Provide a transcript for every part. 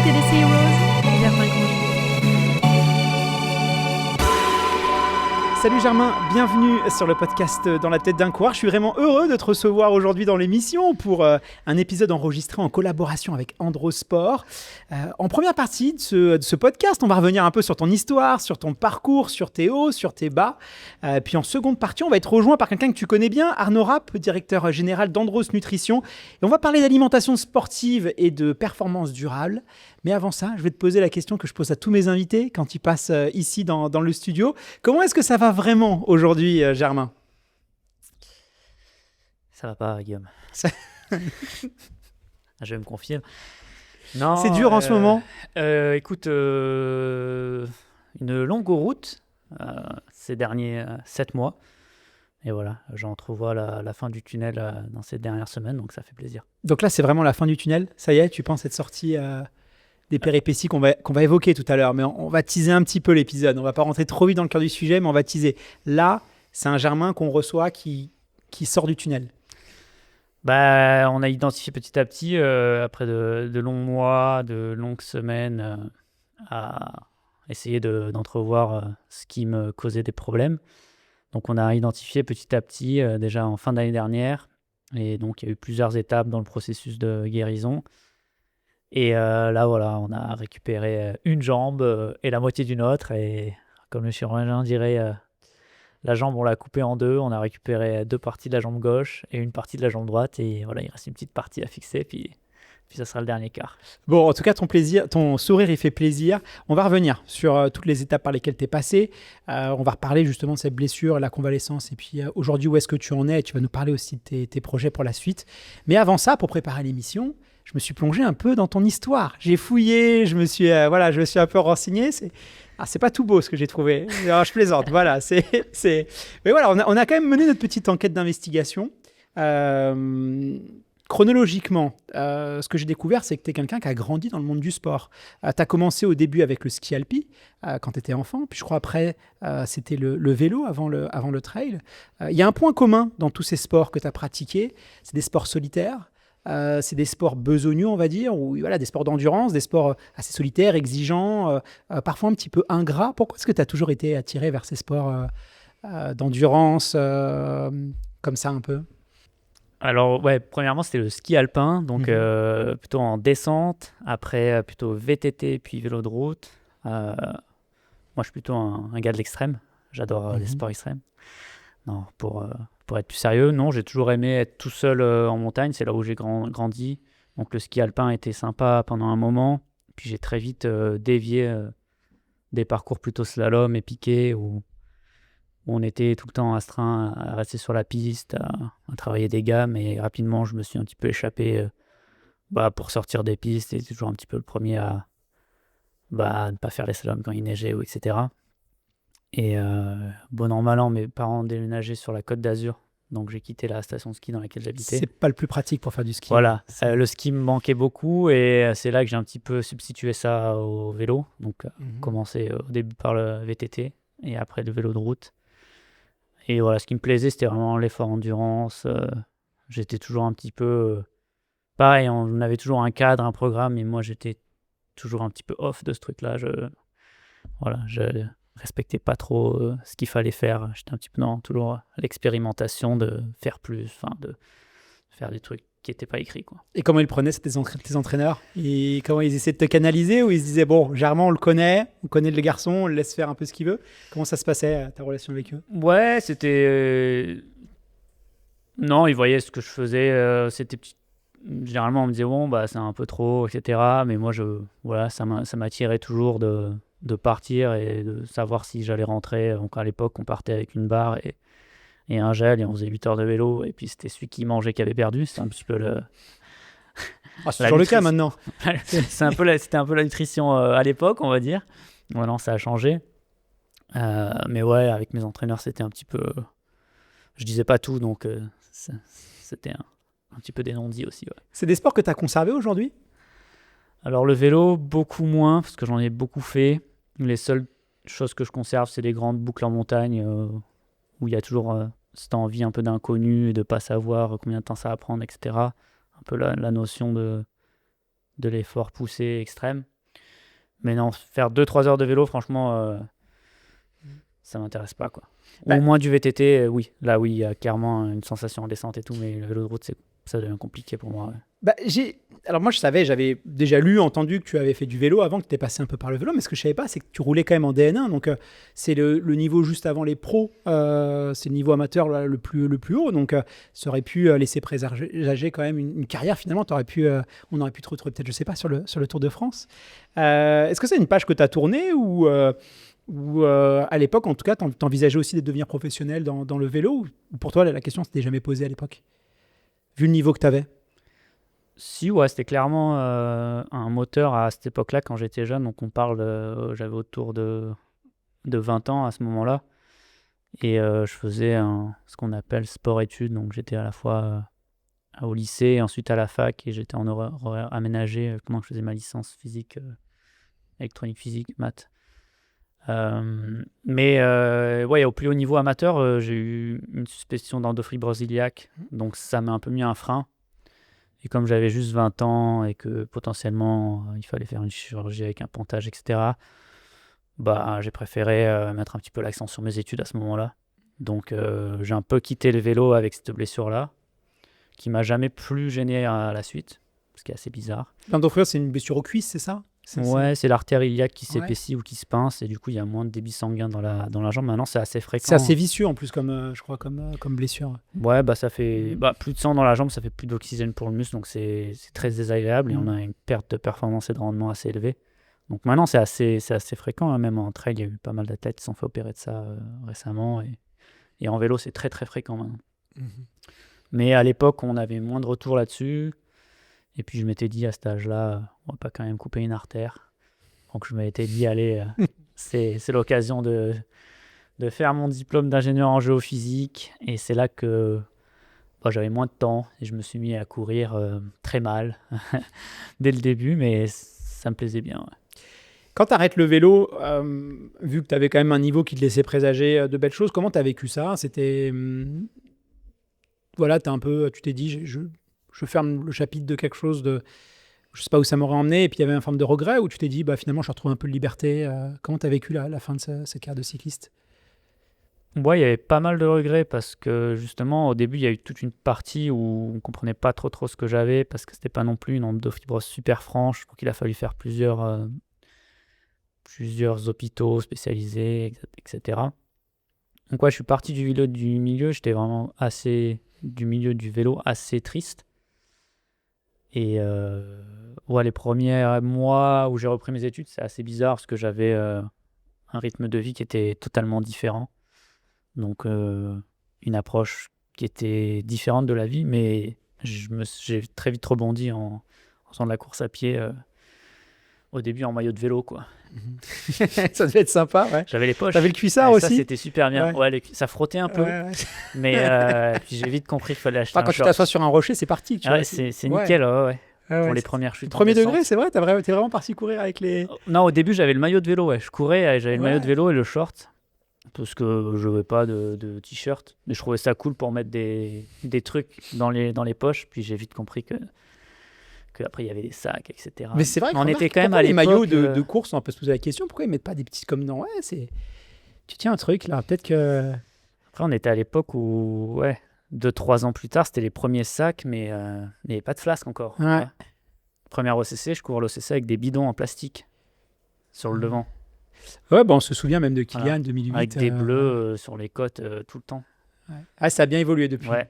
écoutez les Heroes, Germain Grandjean. Salut Germain, bienvenue sur le podcast Dans la tête d'un coureur. Je suis vraiment heureux de te recevoir aujourd'hui dans l'émission pour un épisode enregistré en collaboration avec Androsport. En première partie de ce podcast, on va revenir un peu sur ton histoire, sur ton parcours, sur tes hauts, sur tes bas. Puis en seconde partie, on va être rejoint par quelqu'un que tu connais bien, Arnaud Rapp, directeur général d'Andros Nutrition. Et on va parler d'alimentation sportive et de performance durable. Mais avant ça, je vais te poser la question que je pose à tous mes invités quand ils passent ici dans le studio. Comment est-ce que ça va vraiment aujourd'hui, Germain ? Ça va pas, Guillaume. Je vais me confier. Non, c'est dur en ce moment. Écoute, une longue route ces derniers 7 mois. Et voilà, j'entrevois la fin du tunnel dans ces dernières semaines, donc ça fait plaisir. Donc là, c'est vraiment la fin du tunnel. Ça y est, tu penses être sorti des péripéties qu'on va évoquer tout à l'heure. Mais on va teaser un petit peu l'épisode. On va pas rentrer trop vite dans le cœur du sujet, mais on va teaser. Là, c'est un Germain qu'on reçoit qui sort du tunnel. Bah, on a identifié petit à petit, après de longs mois, de longues semaines, à essayer d'entrevoir ce qui me causait des problèmes. Donc on a identifié petit à petit, déjà en fin d'année dernière, et donc il y a eu plusieurs étapes dans le processus de guérison. Et là, voilà, on a récupéré une jambe et la moitié d'une autre, et comme le chirurgien dirait, la jambe, on l'a coupée en deux, on a récupéré 2 parties de la jambe gauche et une partie de la jambe droite, et voilà, il reste une petite partie à fixer, puis ça sera le dernier quart. Bon, en tout cas, ton sourire, il fait plaisir. On va revenir sur toutes les étapes par lesquelles tu es passé. On va reparler justement de cette blessure, la convalescence, et puis aujourd'hui, où est-ce que tu en es ? Et tu vas nous parler aussi de tes projets pour la suite. Mais avant ça, pour préparer l'émission, je me suis plongé un peu dans ton histoire. J'ai fouillé, je me suis un peu renseigné. C'est pas tout beau ce que j'ai trouvé. Alors, je plaisante. Voilà, Mais voilà, on a quand même mené notre petite enquête d'investigation. Chronologiquement, ce que j'ai découvert, c'est que tu es quelqu'un qui a grandi dans le monde du sport. Tu as commencé au début avec le ski alpi quand tu étais enfant, puis je crois après, c'était le vélo avant le trail. Il y a un point commun dans tous ces sports que tu as pratiqués, c'est des sports solitaires. C'est des sports besogneux, on va dire, ou voilà, des sports d'endurance, des sports assez solitaires, exigeants, parfois un petit peu ingrats. Pourquoi est-ce que tu as toujours été attiré vers ces sports d'endurance, comme ça un peu ? Alors, ouais, premièrement, c'était le ski alpin, donc plutôt en descente, après plutôt VTT, puis vélo de route. Moi, je suis plutôt un gars de l'extrême. J'adore les sports extrêmes. Non, pour être plus sérieux, non, j'ai toujours aimé être tout seul en montagne, c'est là où j'ai grandi. Donc le ski alpin était sympa pendant un moment, puis j'ai très vite dévié des parcours plutôt slalom et piqué, où on était tout le temps astreint à rester sur la piste, à travailler des gammes, et rapidement je me suis un petit peu échappé pour sortir des pistes, et toujours un petit peu le premier à ne pas faire les slaloms quand il neigeait, etc. Et bon an, mal an, mes parents déménageaient sur la Côte d'Azur, donc j'ai quitté la station de ski dans laquelle j'habitais. C'est pas le plus pratique pour faire du ski. Voilà, le ski me manquait beaucoup, et c'est là que j'ai un petit peu substitué ça au vélo. Donc commencé au début par le VTT et après le vélo de route. Et voilà, ce qui me plaisait, c'était vraiment l'effort endurance. J'étais toujours un petit peu pareil, on avait toujours un cadre, un programme, et moi j'étais toujours un petit peu off de ce truc-là. Je respectais pas trop ce qu'il fallait faire. J'étais un petit peu toujours à l'expérimentation de faire plus, de faire des trucs qui n'étaient pas écrits, quoi. Et comment ils prenaient tes entraîneurs ? Et comment ils essaient de te canaliser, ou ils se disaient, bon, Germain, on connaît le garçon, on le laisse faire un peu ce qu'il veut ? Comment ça se passait, ta relation avec eux ? Ouais, c'était... Non, ils voyaient ce que je faisais. Généralement, on me disait, bon, c'est un peu trop, etc. Mais moi, ça m'attirait toujours de partir et de savoir si j'allais rentrer. Donc à l'époque, on partait avec une barre et un gel, et on faisait 8 heures de vélo, et puis c'était celui qui mangeait qui avait perdu. C'était un petit peu c'est toujours le cas maintenant. C'était un peu la nutrition à l'époque, on va dire. Maintenant, ça a changé. Mais ouais, avec mes entraîneurs, c'était un petit peu... Je disais pas tout, donc c'était un petit peu des non-dits aussi. Ouais. C'est des sports que tu as conservés aujourd'hui ? Alors le vélo, beaucoup moins, parce que j'en ai beaucoup fait. Les seules choses que je conserve, c'est les grandes boucles en montagne, où il y a toujours cette envie un peu d'inconnu, et de ne pas savoir combien de temps ça va prendre, etc. Un peu la notion de l'effort poussé extrême. Mais non, faire 2-3 heures de vélo, franchement, ça m'intéresse pas, quoi. Bah- Au moins du VTT, oui. Là, oui, il y a clairement une sensation en descente et tout, mais le vélo de route, ça devient compliqué pour moi. Ouais. Alors moi je savais, j'avais déjà entendu que tu avais fait du vélo avant, que tu étais passé un peu par le vélo, mais ce que je savais pas, c'est que tu roulais quand même en DN1, donc c'est le niveau juste avant les pros, c'est le niveau amateur là, le plus haut, donc ça aurait pu laisser présager quand même une carrière finalement, on aurait pu te retrouver peut-être, je sais pas, sur le Tour de France. Est-ce que c'est une page que tu as tournée ou à l'époque, en tout cas, t'envisageais aussi de devenir professionnel dans le vélo, ou pour toi la question s'était jamais posée à l'époque, vu le niveau que tu avais? Si, ouais, c'était clairement un moteur à cette époque-là, quand j'étais jeune. Donc, j'avais autour de 20 ans à ce moment-là. Et je faisais ce qu'on appelle sport-études. Donc, j'étais à la fois au lycée et ensuite à la fac. Et j'étais en horaire aménagé pendant que je faisais ma licence physique, électronique physique, maths. Mais ouais, au plus haut niveau amateur, j'ai eu une suspicion d'endofibrose iliaque. Donc, ça m'a un peu mis un frein. Et comme j'avais juste 20 ans et que potentiellement il fallait faire une chirurgie avec un pontage, etc., bah, j'ai préféré mettre un petit peu l'accent sur mes études à ce moment-là. Donc j'ai un peu quitté le vélo avec cette blessure-là, qui m'a jamais plus gêné à la suite, ce qui est assez bizarre. L'endophréose, c'est une blessure aux cuisses, c'est ça? Ouais, c'est l'artère iliaque qui Ouais. s'épaissit ou qui se pince, et du coup il y a moins de débit sanguin dans la jambe. Maintenant c'est assez fréquent. C'est assez vicieux en plus je crois, comme blessure. Ouais, bah ça fait plus de sang dans la jambe, ça fait plus d'oxygène pour le muscle, donc c'est très désagréable et on a une perte de performance et de rendement assez élevée. Donc maintenant c'est assez fréquent, hein. Même en trail, il y a eu pas mal d'athlètes qui se sont fait opérer de ça récemment, et en vélo c'est très très fréquent maintenant. Mais à l'époque on avait moins de retours là-dessus, et puis je m'étais dit à cet âge-là, on va pas quand même couper une artère. Donc je m'étais dit, allez, c'est l'occasion de faire mon diplôme d'ingénieur en géophysique, et c'est là que j'avais moins de temps et je me suis mis à courir très mal dès le début, mais ça me plaisait bien. Ouais. Quand tu arrêtes le vélo, vu que tu avais quand même un niveau qui te laissait présager de belles choses, comment tu as vécu ça? C'était voilà, tu t'es dit je ferme le chapitre de quelque chose de je sais pas où ça m'aurait emmené, et puis il y avait une forme de regret, ou tu t'es dit finalement je retrouve un peu de liberté. Comment tu as vécu la fin de cette carrière de cycliste? Ouais, il y avait pas mal de regrets parce que justement au début il y a eu toute une partie où on comprenait pas trop ce que j'avais, parce que c'était pas non plus une endofibrose super franche, donc il a fallu faire plusieurs hôpitaux spécialisés, etc. Donc ouais, je suis parti du milieu, j'étais vraiment du milieu du vélo assez triste. Et ouais, les premiers mois où j'ai repris mes études, c'est assez bizarre parce que j'avais un rythme de vie qui était totalement différent. Donc une approche qui était différente de la vie, mais j'ai très vite rebondi en faisant de la course à pied, au début en maillot de vélo, quoi. Ça devait être sympa, ouais. J'avais les poches. T'avais le cuissard Ouais, aussi? ça, c'était super bien. Ouais. Ouais, ça frottait un peu, Ouais. mais puis j'ai vite compris qu'il fallait acheter Enfin, un quand tu short. t'assois sur un rocher, c'est parti. Tu vois, Ouais, c'est nickel, ouais. Pour les premières chutes. Premier en descente. degré, c'est vrai? T'es vraiment parti courir avec les... Non, au début, j'avais le maillot de vélo, ouais. Je courais, j'avais le Ouais. maillot de vélo et le short, parce que je n'avais pas de t-shirt. Mais je trouvais ça cool pour mettre des trucs dans les poches. Puis j'ai vite compris que après il y avait des sacs, etc. Mais c'est vrai on était quand même pourquoi à les l'époque. maillots de course, on peut se poser la question, pourquoi ils mettent pas des petits comme non? Ouais, c'est... Tu tiens un truc là, peut-être que... Après, on était à l'époque où, ouais, 2-3 ans plus tard, c'était les premiers sacs, mais il n'y avait pas de flasque encore. Ouais. Première OCC, je cours l'OCC avec des bidons en plastique sur le devant. Ouais, on se souvient même de Kylian, Voilà. 2008. Avec des bleus sur les côtes tout le temps. Ouais. Ah, ça a bien évolué depuis. Ouais.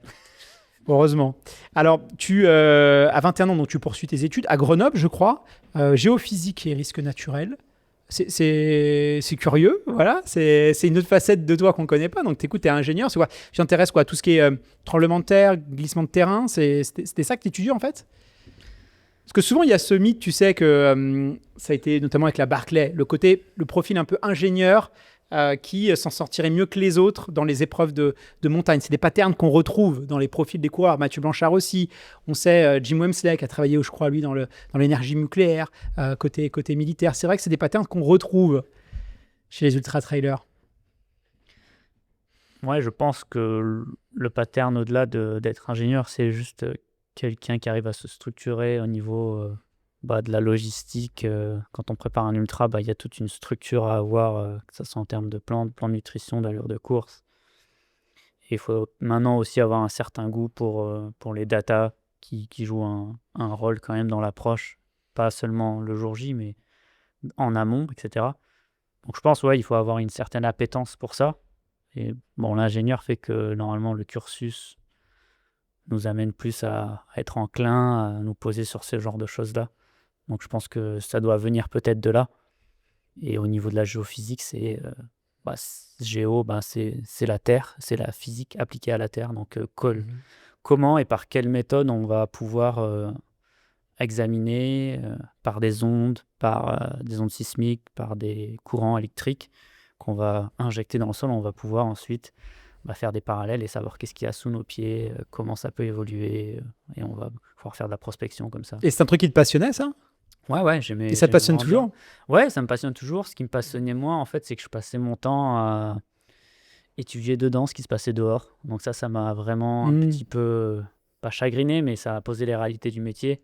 Heureusement. Alors, à 21 ans, donc, tu poursuis tes études à Grenoble, je crois. Géophysique et risques naturels. C'est curieux, voilà. C'est une autre facette de toi qu'on ne connaît pas. Donc, tu es ingénieur. C'est quoi? Tu t'intéresses quoi? Tout ce qui est tremblement de terre, glissement de terrain, c'était ça que tu étudies en fait? Parce que souvent, il y a ce mythe, tu sais, que ça a été notamment avec la Barclay, le profil un peu ingénieur qui s'en sortirait mieux que les autres dans les épreuves de montagne. C'est des patterns qu'on retrouve dans les profils des coureurs. Mathieu Blanchard aussi. On sait, Jim Wemsley qui a travaillé, je crois, lui, dans l'énergie nucléaire, côté militaire. C'est vrai que c'est des patterns qu'on retrouve chez les ultra-trailers. Ouais, je pense que le pattern, au-delà d'être ingénieur, c'est juste quelqu'un qui arrive à se structurer au niveau de la logistique. Quand on prépare un ultra, il y a toute une structure à avoir, que ce soit en termes de plan de nutrition, d'allure de course. Et il faut maintenant aussi avoir un certain goût pour les datas qui jouent un rôle quand même dans l'approche, pas seulement le jour J, mais en amont, etc. Donc je pense, il faut avoir une certaine appétence pour ça. Et bon, l'ingénieur fait que normalement le cursus nous amène plus à être enclin à nous poser sur ce genre de choses-là. Donc je pense que ça doit venir peut-être de là. Et au niveau de la géophysique, c'est la Terre, c'est la physique appliquée à la Terre. Donc comment et par quelle méthode on va pouvoir examiner par des ondes sismiques, par des courants électriques qu'on va injecter dans le sol, on va pouvoir ensuite faire des parallèles et savoir qu'est-ce qu'il y a sous nos pieds, comment ça peut évoluer, et on va pouvoir faire de la prospection comme ça. Et c'est un truc qui te passionnait, ça? Ouais, j'aimais. Et ça te passionne toujours? Ouais, ça me passionne toujours. Ce qui me passionnait moins, en fait, c'est que je passais mon temps à étudier dedans ce qui se passait dehors. Donc ça m'a vraiment un petit peu, pas chagriné, mais ça a posé les réalités du métier,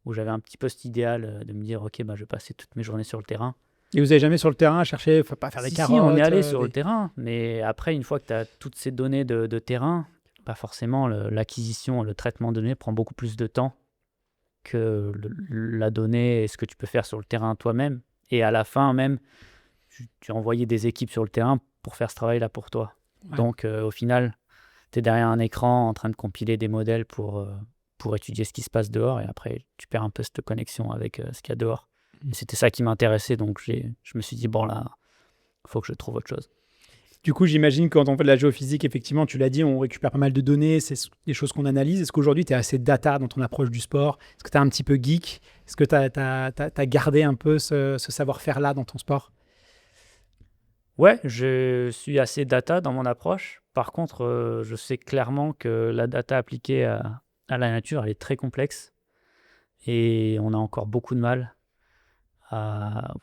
où j'avais un petit peu cet idéal de me dire, ok, je vais passer toutes mes journées sur le terrain. Et vous n'avez jamais sur le terrain cherché, faut pas faire des carottes? Si, on est allé sur le terrain, mais après, une fois que tu as toutes ces données de terrain, forcément, l'acquisition, le traitement de données prend beaucoup plus de temps que la donnée et ce que tu peux faire sur le terrain toi-même. Et à la fin, même, tu as envoyé des équipes sur le terrain pour faire ce travail-là pour toi. Ouais. Donc, au final, tu es derrière un écran en train de compiler des modèles pour étudier ce qui se passe dehors, et après, tu perds un peu cette connexion avec ce qu'il y a dehors. Et c'était ça qui m'intéressait, donc je me suis dit, il faut que je trouve autre chose. Du coup, j'imagine que quand on fait de la géophysique, effectivement, tu l'as dit, on récupère pas mal de données, c'est des choses qu'on analyse. Est-ce qu'aujourd'hui, tu es assez data dans ton approche du sport? Est-ce que tu es un petit peu geek? Est-ce que tu as gardé un peu ce savoir-faire-là dans ton sport? Ouais, je suis assez data dans mon approche. Par contre, je sais clairement que la data appliquée à la nature, elle est très complexe. Et on a encore beaucoup de mal à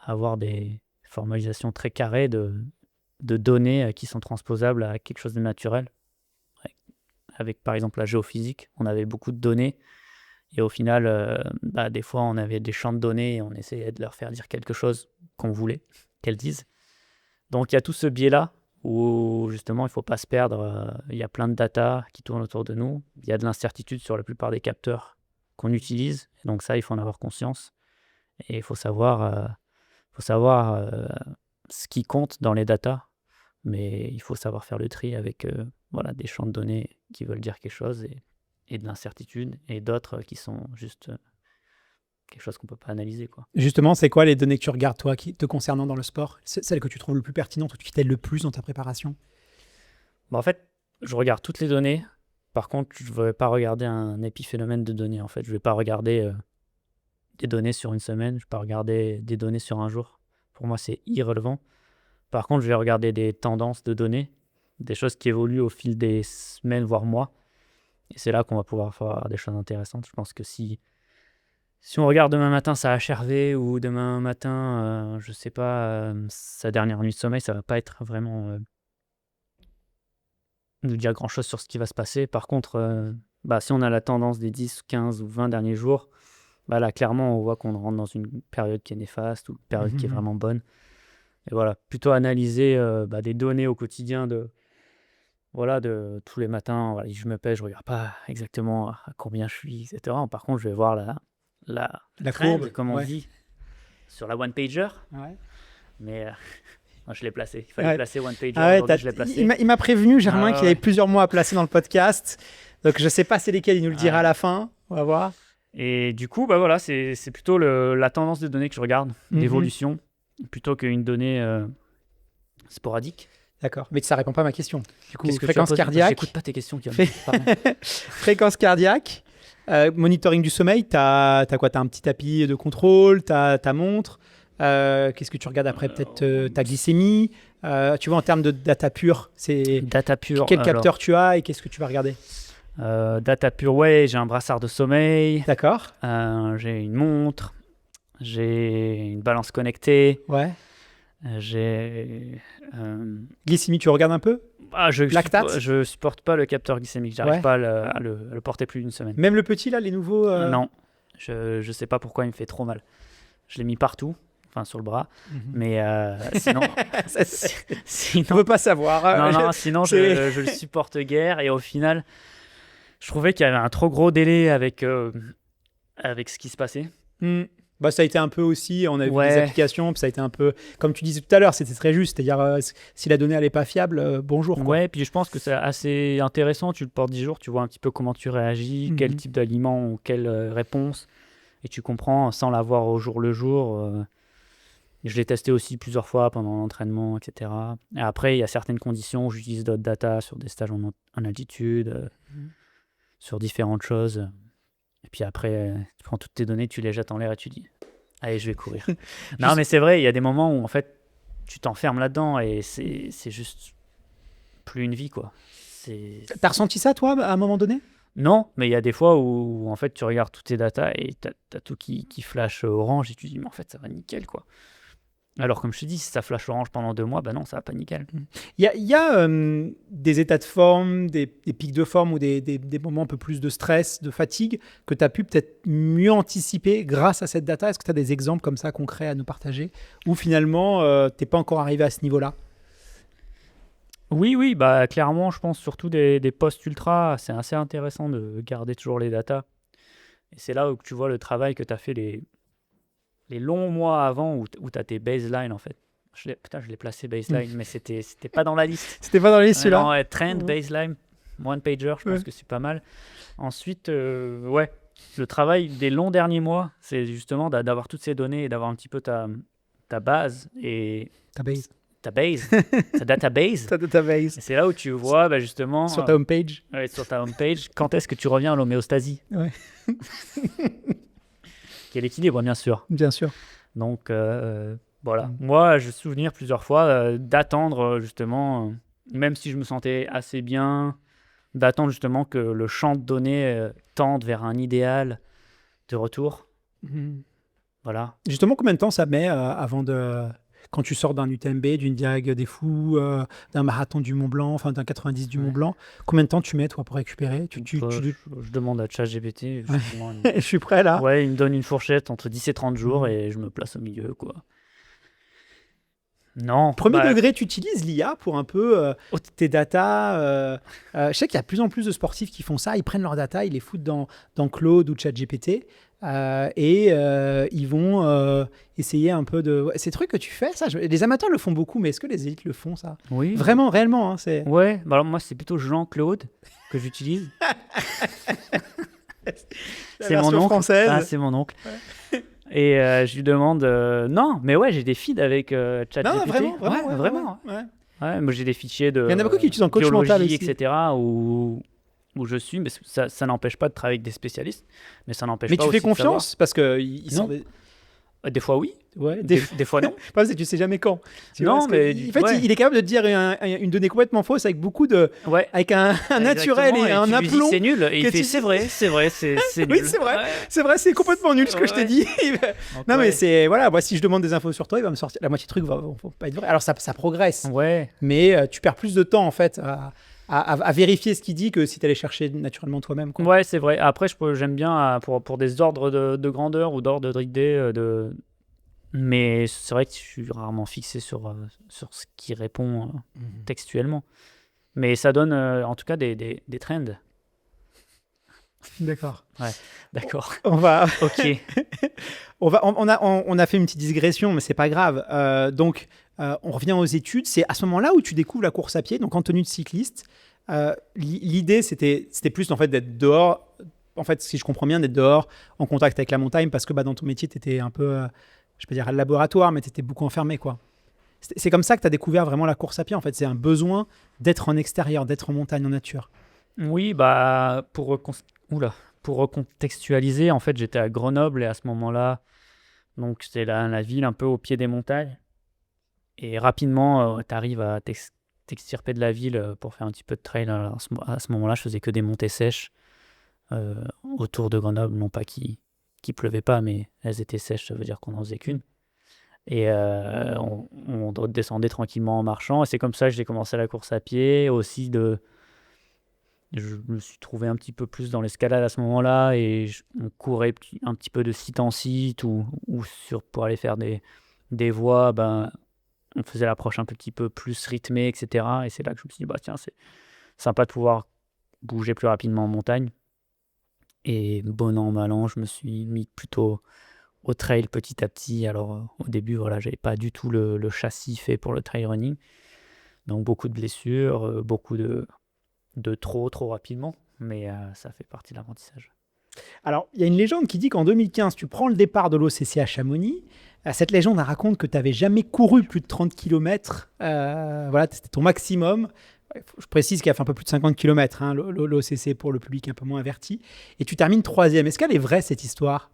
avoir des formalisations très carrées de données qui sont transposables à quelque chose de naturel. Avec par exemple la géophysique, on avait beaucoup de données et au final, des fois on avait des champs de données et on essayait de leur faire dire quelque chose qu'on voulait qu'elles disent. Donc il y a tout ce biais-là où justement il ne faut pas se perdre. Il y a plein de data qui tournent autour de nous. Il y a de l'incertitude sur la plupart des capteurs qu'on utilise. Et donc ça, il faut en avoir conscience. Et il faut savoir ce qui compte dans les datas, mais il faut savoir faire le tri avec des champs de données qui veulent dire quelque chose et de l'incertitude, et d'autres qui sont juste quelque chose qu'on ne peut pas analyser, quoi. Justement, c'est quoi les données que tu regardes, toi, qui te concernant dans le sport? Celles que tu trouves le plus pertinentes ou qui t'aident le plus dans ta préparation? En fait, je regarde toutes les données. Par contre, je ne vais pas regarder un épiphénomène de données. En fait, je ne vais pas regarder des données sur une semaine, je ne vais pas regarder des données sur un jour. Pour moi, c'est irrelevant. Par contre, je vais regarder des tendances de données, des choses qui évoluent au fil des semaines, voire mois. Et c'est là qu'on va pouvoir faire des choses intéressantes. Je pense que si on regarde demain matin sa HRV ou demain matin, je ne sais pas, sa dernière nuit de sommeil, ça ne va pas être vraiment nous dire grand-chose sur ce qui va se passer. Par contre, si on a la tendance des 10, 15 ou 20 derniers jours, là, clairement, on voit qu'on rentre dans une période qui est néfaste ou une période qui est vraiment bonne. Et voilà, plutôt analyser des données au quotidien de tous les matins. Je me pèse, je ne regarde pas exactement à combien je suis, etc. Par contre, je vais voir la courbe, comme on dit, sur la one-pager. Ouais. Mais je l'ai placé. Il fallait placer one-pager. Je l'ai placé. Il m'a prévenu, Germain, qu'il y avait plusieurs mots à placer dans le podcast. Donc, je ne sais pas c'est lesquels, il nous le dira à la fin. On va voir. Et du coup, c'est plutôt la tendance des données que je regarde, d'évolution, plutôt qu'une donnée sporadique. D'accord, mais ça ne répond pas à ma question. Du coup, fréquence cardiaque. J'écoute pas tes questions. Fréquence cardiaque, monitoring du sommeil, tu as quoi? Tu as un petit tapis de contrôle, tu as ta montre. Qu'est-ce que tu regardes après? Peut-être ta glycémie. Tu vois, en termes de data pure, c'est data pure. Quel capteur tu as et qu'est-ce que tu vas regarder? Data pure, ouais, j'ai un brassard de sommeil. D'accord. J'ai une montre. J'ai une balance connectée. Ouais. J'ai... Glycémie, tu regardes un peu? Lactate? Je supporte pas le capteur glycémique. J'arrive pas à le porter plus d'une semaine. Même le petit, là, les nouveaux Non. Je sais pas pourquoi il me fait trop mal. Je l'ai mis partout, enfin sur le bras, Mhm. mais sinon, Ça, On sinon, veut pas savoir. non, sinon c'est- je le supporte guère. Et au final, je trouvais qu'il y avait un trop gros délai avec ce qui se passait. Hmm. Bah, ça a été un peu aussi, on a vu des Ouais. applications, puis ça a été un peu, comme tu disais tout à l'heure, c'était très juste, c'est-à-dire si la donnée elle est pas fiable, bonjour. Quoi. Ouais, puis je pense que c'est assez intéressant. Tu le portes 10 jours, tu vois un petit peu comment tu réagis, quel Mhm. type d'aliment ou quelle réponse, et tu comprends sans l'avoir au jour le jour. Je l'ai testé aussi plusieurs fois pendant l'entraînement, etc. Et après, il y a certaines conditions où j'utilise d'autres data sur des stages en altitude, Mhm. sur différentes choses. Et puis après, tu prends toutes tes données, tu les jettes en l'air et tu dis, allez, je vais courir. Non, Juste- mais c'est vrai, il y a des moments où en fait, tu t'enfermes là-dedans et c'est juste plus une vie, quoi. T'as ressenti ça, toi, à un moment donné? Non, mais il y a des fois où en fait, tu regardes toutes tes datas et t'as tout qui flash orange et tu dis, mais en fait, ça va nickel, quoi. Alors, comme je te dis, si ça flash orange pendant 2 mois, bah non, ça va pas nickel. Il y a des états de forme, des pics de forme ou des moments un peu plus de stress, de fatigue, que tu as pu peut-être mieux anticiper grâce à cette data. Est-ce que tu as des exemples comme ça concrets à nous partager? Ou finalement, t'es pas encore arrivé à ce niveau-là? Oui, bah clairement, je pense surtout des postes ultra, c'est assez intéressant de garder toujours les datas. Et c'est là où tu vois le travail que tu as fait les longs mois avant où tu as tes baselines en fait. Putain, je l'ai placé baseline, mais c'était pas dans la liste. C'était pas dans la liste Ouais, non, celui-là? ouais, trend, Ouais. baseline, one pager, je pense Ouais. que c'est pas mal. Ensuite, ouais, le travail des longs derniers mois, c'est justement d'avoir toutes ces données et d'avoir un petit peu ta base et Ta base. ta base, ta database. Ta database. Et c'est là où tu vois bah, justement Sur ta homepage. ouais, sur ta homepage quand est-ce que tu reviens à l'homéostasie, Ouais. qui est l'équilibre, bien sûr. Bien sûr. Donc voilà. Mm. Moi, je me souviens plusieurs fois d'attendre justement, même si je me sentais assez bien, d'attendre justement que le champ de données tende vers un idéal de retour. Mhm. Voilà. Justement, combien de temps ça met avant de. Quand tu sors d'un UTMB, d'une Diag des Fous, d'un marathon du Mont Blanc, enfin d'un 90 du Ouais. Mont Blanc, combien de temps tu mets, toi, pour récupérer? Je demande à ChatGPT. Ouais. justement, Je suis prêt là. ouais, il me donne une fourchette entre 10 et 30 jours Mhm. et je me place au milieu, quoi. Non. Premier bah, degré, tu utilises l'IA pour un peu tes datas. Je sais qu'il y a de plus en plus de sportifs qui font ça. Ils prennent leurs datas, ils les foutent dans Claude ou ChatGPT et ils vont essayer un peu de. Ouais, ces trucs que tu fais, ça, les amateurs le font beaucoup, mais est-ce que les élites le font, ça? oui. Vraiment, réellement, hein, c'est. Ouais, bah alors moi c'est plutôt Jean-Claude que j'utilise. La C'est mon version oncle. française. Ah, c'est mon oncle. Et je lui demande. Non, mais ouais, j'ai des feeds avec ChatGPT. Non, vraiment, Ouais, ouais, vraiment. ouais. Ouais, moi j'ai des fichiers de Il y en a beaucoup qui utilisent en coach mental biologie, aussi. etc. Où je suis, mais ça n'empêche pas de travailler avec des spécialistes, mais ça n'empêche Mais pas tu fais aussi de savoir. confiance parce que ils Non. sont des. Des fois oui, Ouais, des fois non. Pas parce que tu sais jamais quand. Tu Non, vois, parce que mais en fait, ouais. il est capable de te dire une donnée complètement fausse avec beaucoup de, Ouais. avec un naturel Exactement, et un tu lui dis que aplomb. c'est nul, et il que fait tu- c'est vrai, c'est nul. Oui, c'est vrai. Ouais. C'est vrai, c'est complètement nul ce que je t'ai Ouais. dit. Donc, Non, mais ouais. c'est voilà. Moi, si je demande des infos sur toi, il va me sortir la moitié de trucs vont pas être vrai. Alors ça progresse, Ouais. mais tu perds plus de temps en fait à vérifier ce qu'il dit que si tu allais chercher naturellement toi-même. Quoi. Ouais, c'est vrai. Après, j'aime bien pour des ordres de grandeur ou d'ordre d'idée. Mais c'est vrai que je suis rarement fixé sur ce qui répond Mhm. textuellement. Mais ça donne en tout cas des trends. D'accord. D'accord. On va. Ok. On a fait une petite digression, mais c'est pas grave. Donc, on revient aux études. C'est à ce moment-là où tu découvres la course à pied, donc en tenue de cycliste. L'idée, c'était plus en fait d'être dehors. En fait, si je comprends bien, d'être dehors, en contact avec la montagne, parce que dans ton métier, tu étais un peu, je peux dire, à le laboratoire, mais tu étais beaucoup enfermé, quoi. C'est comme ça que tu as découvert vraiment la course à pied. En fait, c'est un besoin d'être en extérieur, d'être en montagne, en nature. Oui, bah pour recontextualiser, en fait, j'étais à Grenoble et à ce moment-là, donc c'était la ville un peu au pied des montagnes. Et rapidement, tu arrives à t'extirper de la ville pour faire un petit peu de trail. Alors, à ce moment-là, je faisais que des montées sèches autour de Grenoble. Non pas qu'il pleuvait pas, mais elles étaient sèches, ça veut dire qu'on n'en faisait qu'une. Et on descendait tranquillement en marchant. Et c'est comme ça que j'ai commencé la course à pied. Aussi je me suis trouvé un petit peu plus dans l'escalade à ce moment-là et on courait un petit peu de site en site ou pour aller faire des voies, ben, on faisait l'approche un petit peu plus rythmée, etc. Et c'est là que je me suis dit, bah tiens, c'est sympa de pouvoir bouger plus rapidement en montagne. Et bon an, mal an, je me suis mis plutôt au trail petit à petit. Alors au début, voilà, j'avais pas du tout le châssis fait pour le trail running. Donc beaucoup de blessures, beaucoup de trop rapidement. Mais ça fait partie de l'apprentissage. Alors, il y a une légende qui dit qu'en 2015, tu prends le départ de l'OCC à Chamonix. Cette légende elle raconte que tu n'avais jamais couru plus de 30 km. Voilà, c'était ton maximum. Je précise qu'il a fait un peu plus de 50 km, hein, l'OCC pour le public un peu moins averti. Et tu termines 3e. Est-ce qu'elle est vraie, cette histoire?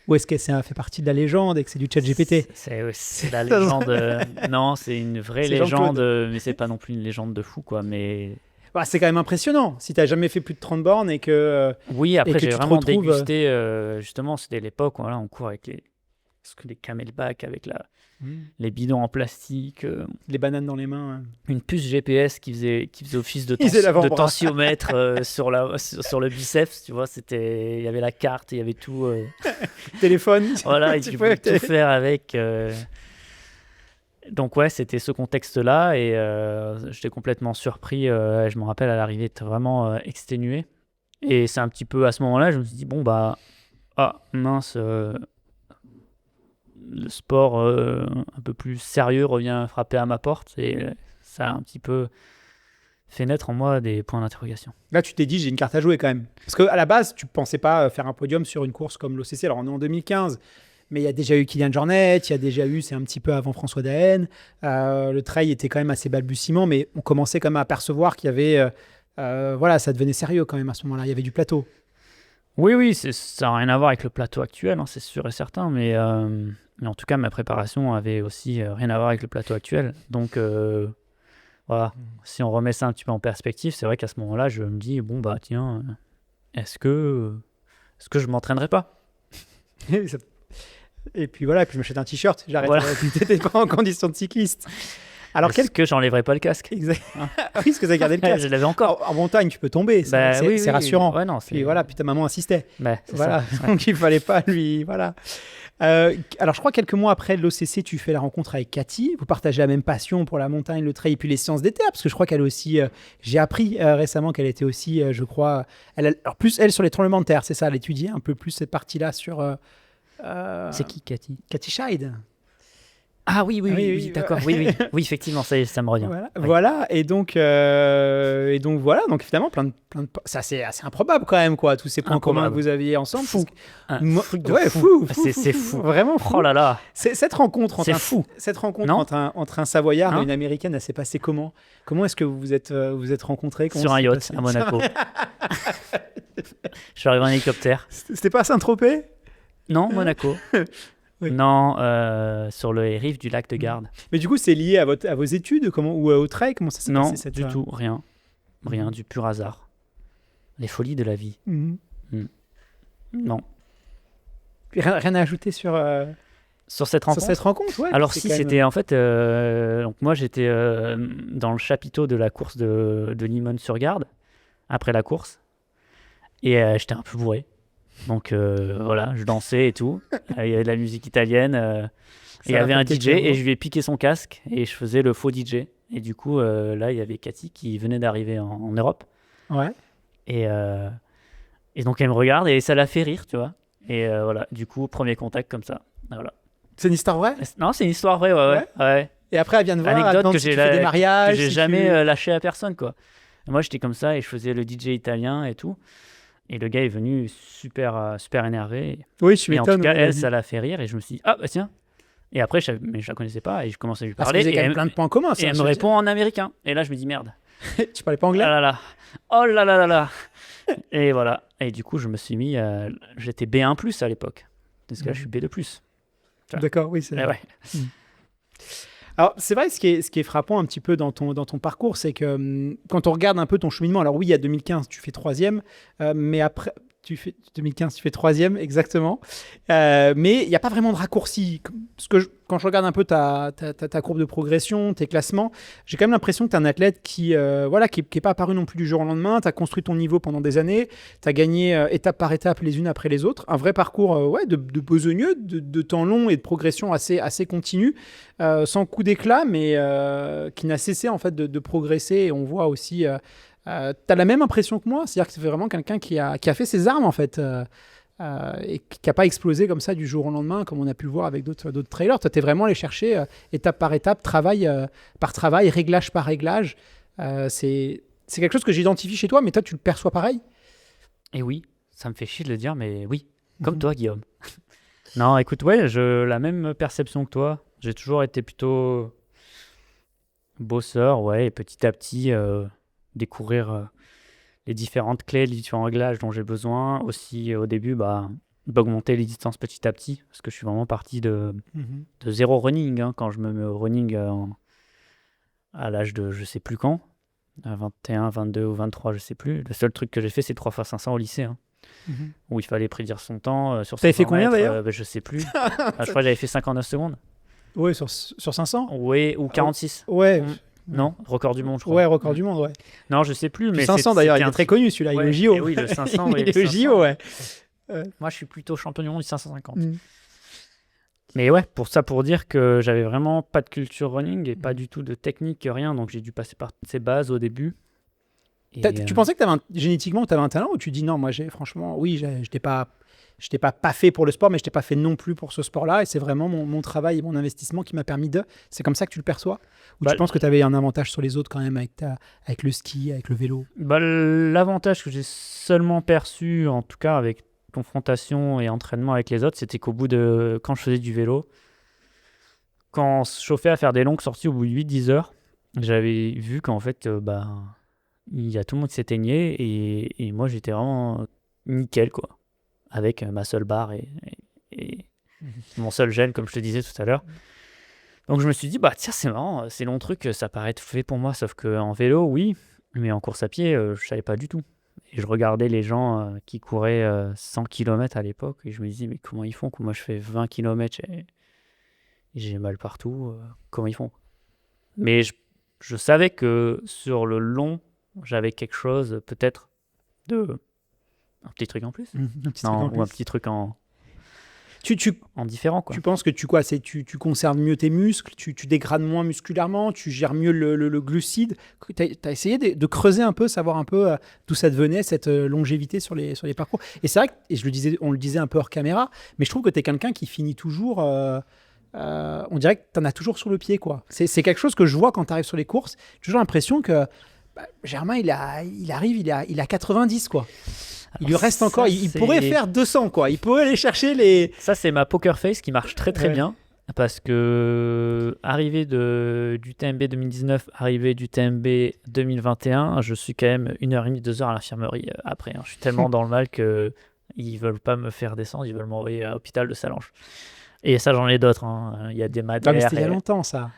Ou est-ce que ça fait partie de la légende et que c'est du chat GPT? C'est la légende. Non, c'est une vraie légende, mais c'est pas non plus une légende de fou, quoi. Mais bah, c'est quand même impressionnant si tu n'as jamais fait plus de 30 bornes et que. Oui, après, j'ai vraiment retrouves... dégusté. Justement, c'était l'époque où voilà, on court avec les camelbacks, avec les bidons en plastique. Les bananes dans les mains. Hein. Une puce GPS qui faisait office de tensiomètre sur le biceps, tu vois. Il y avait la carte, il y avait tout. Téléphone. Voilà, tu pouvais tout faire avec. Donc ouais, c'était ce contexte-là et j'étais complètement surpris. Je me rappelle à l'arrivée, être vraiment exténué. Et c'est un petit peu à ce moment-là, je me suis dit, bon bah, mince, le sport un peu plus sérieux revient frapper à ma porte et ça a un petit peu fait naître en moi des points d'interrogation. Là, tu t'es dit, j'ai une carte à jouer quand même. Parce qu'à la base, tu ne pensais pas faire un podium sur une course comme l'OCC. Alors, on est en 2015, mais il y a déjà eu Kylian Jornet, il y a déjà eu, c'est un petit peu avant François Daen. Le trail était quand même assez balbutiement, mais on commençait quand même à apercevoir qu'il y avait... voilà, ça devenait sérieux quand même à ce moment-là. Il y avait du plateau. Oui, ça n'a rien à voir avec le plateau actuel, hein, c'est sûr et certain, mais en tout cas, ma préparation avait aussi rien à voir avec le plateau actuel. Donc, voilà, si on remet ça un petit peu en perspective, c'est vrai qu'à ce moment-là, je me dis, bon, bah tiens, est-ce que je m'entraînerai pas? Et puis voilà, puis je m'achète un t-shirt, j'arrête. Voilà. T'étais pas en condition de cycliste. Alors, est-ce que j'enlèverai pas le casque? Exact. Oui, parce que ça gardait le casque. Je l'avais encore. En montagne, tu peux tomber, c'est rassurant. Ouais, non, et voilà, puis ta maman insistait. Voilà, ça. Donc il fallait pas lui... Voilà. Alors je crois quelques mois après l'OCC, tu fais la rencontre avec Cathy. Vous partagez la même passion pour la montagne, le trail et puis les sciences des terres, parce que je crois qu'elle aussi... j'ai appris récemment qu'elle était aussi, je crois... Alors plus elle sur les tremblements de terre, c'est ça, elle étudiait un peu plus cette partie-là sur... C'est qui, Cathy? Cathy Scheid. Ah oui, d'accord. Oui, effectivement, ça me revient. Voilà. Et donc voilà, donc évidemment, plein de... Ça, c'est assez improbable quand même, quoi, tous ces points communs que vous aviez ensemble. Fou. Fou. C'est fou. Vraiment fou. Oh là là. Cette rencontre fou. Cette rencontre entre un Savoyard et une Américaine, elle s'est passée comment? Comment est-ce que vous vous êtes rencontrés? Sur un yacht à Monaco. Je suis arrivé en hélicoptère. C'était pas à Saint-Tropez? Non, Monaco. Oui. Non, sur les rives du lac de Garde. Mais du coup, c'est lié à vos études ou au trail? Comment ça s'est passé? Non, du tout, rien. Rien, du pur hasard. Les folies de la vie. Non. Rien à ajouter sur cette rencontre? Sur cette rencontre, ouais. Alors si, c'était en fait... donc moi, j'étais dans le chapiteau de la course de Limone-sur-Garde, après la course. Et j'étais un peu bourré. Donc voilà, je dansais et tout. Il y avait de la musique italienne. Et il y avait un DJ et je lui ai piqué son casque et je faisais le faux DJ. Et du coup, là, il y avait Cathy qui venait d'arriver en Europe. Ouais. Et donc, elle me regarde et ça l'a fait rire, tu vois. Et voilà, du coup, premier contact comme ça. Voilà. C'est une histoire vraie? Non, c'est une histoire vraie, ouais. Et après, elle vient de voir, anecdote tu fais des mariages. Que j'ai jamais lâché à personne, quoi. Et moi, j'étais comme ça et je faisais le DJ italien et tout. Et le gars est venu super énervé. Oui, je m'étonne. Et en tout cas, elle, ça l'a fait rire. Et je me suis dit, ah, bah tiens. Et après, je la connaissais pas. Et je commençais à lui parler. Parce que vous avez quand même plein de points communs. Et elle me répond en américain. Et là, je me dis, merde. Tu parlais pas anglais? Oh là là. Et voilà. Et du coup, je me suis mis... j'étais B1+, à l'époque. Parce que là, je suis B2+. D'accord, oui, c'est vrai. Ouais. Alors, c'est vrai, ce qui est frappant un petit peu dans ton parcours, c'est que quand on regarde un peu ton cheminement, alors oui, il y a 2015, tu fais 3e, mais après, 2015, tu fais troisième, exactement. Mais il n'y a pas vraiment de raccourci. Quand je regarde un peu ta courbe de progression, tes classements, j'ai quand même l'impression que tu es un athlète qui est pas apparu non plus du jour au lendemain. Tu as construit ton niveau pendant des années. Tu as gagné étape par étape, les unes après les autres. Un vrai parcours de besogneux, de temps long et de progression assez continue, sans coup d'éclat, mais qui n'a cessé en fait de progresser. Et on voit aussi... t'as la même impression que moi, c'est-à-dire que c'est vraiment quelqu'un qui a fait ses armes en fait, et qui n'a pas explosé comme ça du jour au lendemain, comme on a pu le voir avec d'autres trailers. Toi, t'es vraiment allé chercher étape par étape, travail par travail, réglage par réglage. C'est quelque chose que j'identifie chez toi, mais toi, tu le perçois pareil? Et oui, ça me fait chier de le dire, mais oui, comme toi, Guillaume. Non, écoute, ouais, la même perception que toi. J'ai toujours été plutôt bosseur, ouais, et petit à petit découvrir les différentes clés, les différents réglages dont j'ai besoin. Aussi, au début, d'augmenter les distances petit à petit, parce que je suis vraiment parti de zéro running, hein, quand je me mets au running à l'âge de je sais plus quand, à 21, 22 ou 23, je sais plus. Le seul truc que j'ai fait, c'est 3x500 au lycée, hein, où il fallait prédire son temps sur 500 T'avais fait combien mètres, d'ailleurs? je sais plus. Je crois que j'avais fait 59 secondes. Ouais, sur 500? Oui, ou 46. Ouais. Non, record du monde, je crois. Ouais, record du monde, ouais. Non, je sais plus, mais 500 d'ailleurs, il est très connu celui-là, il est au JO. Et oui, le 500. Il est au JO, ouais. Moi, je suis plutôt champion du monde du 550. Mm. Mais ouais, pour dire que j'avais vraiment pas de culture running et pas du tout de technique, rien. Donc j'ai dû passer par ces bases au début. Et, Tu pensais que génétiquement tu avais un talent, ou tu dis non, moi franchement, oui, je n'étais pas fait pour le sport, mais je n'étais pas fait non plus pour ce sport-là, et c'est vraiment mon travail et mon investissement qui m'a permis de... C'est comme ça que tu le perçois? Ou tu penses que tu avais un avantage sur les autres quand même avec le ski, avec le vélo? L'avantage que j'ai seulement perçu, en tout cas avec confrontation et entraînement avec les autres, c'était qu'au bout de... Quand je faisais du vélo, quand on se chauffait à faire des longues sorties au bout de 8-10 heures, j'avais vu qu'en fait, il y a tout le monde qui s'éteignait, et moi j'étais vraiment nickel, quoi, avec ma seule barre et mon seul gel, comme je te disais tout à l'heure. Donc je me suis dit, tiens, c'est marrant, ces longs trucs, ça paraît tout fait pour moi, sauf qu'en vélo, oui, mais en course à pied, je savais pas du tout. Et je regardais les gens qui couraient 100 km à l'époque, et je me disais, mais comment ils font? Moi je fais 20 km et j'ai mal partout, comment ils font? Mais je savais que sur le long, j'avais quelque chose, peut-être, un petit truc en plus. Ou un petit truc en différent, quoi. Tu penses que tu conserves mieux tes muscles, tu dégrades moins musculairement, tu gères mieux le glucide. Tu as essayé de creuser un peu, savoir un peu d'où ça devenait, cette longévité sur les parcours. Et c'est vrai que, on le disait un peu hors caméra, mais je trouve que tu es quelqu'un qui finit toujours... on dirait que tu en as toujours sur le pied, quoi. C'est quelque chose que je vois quand tu arrives sur les courses. J'ai toujours l'impression que Germain, il arrive, il a 90, quoi. Il lui reste encore, il pourrait faire 200, quoi. Il pourrait aller chercher les... Ça, c'est ma poker face qui marche très très bien, parce que arrivé du TMB 2019, arrivé du TMB 2021, je suis quand même 1h30, 2h à l'infirmerie après. Je suis tellement dans le mal qu'ils ne veulent pas me faire descendre, ils veulent m'envoyer à l'hôpital de Sallanches. Et ça, j'en ai d'autres. Il y a des madères. Mais c'était il y a longtemps, ça.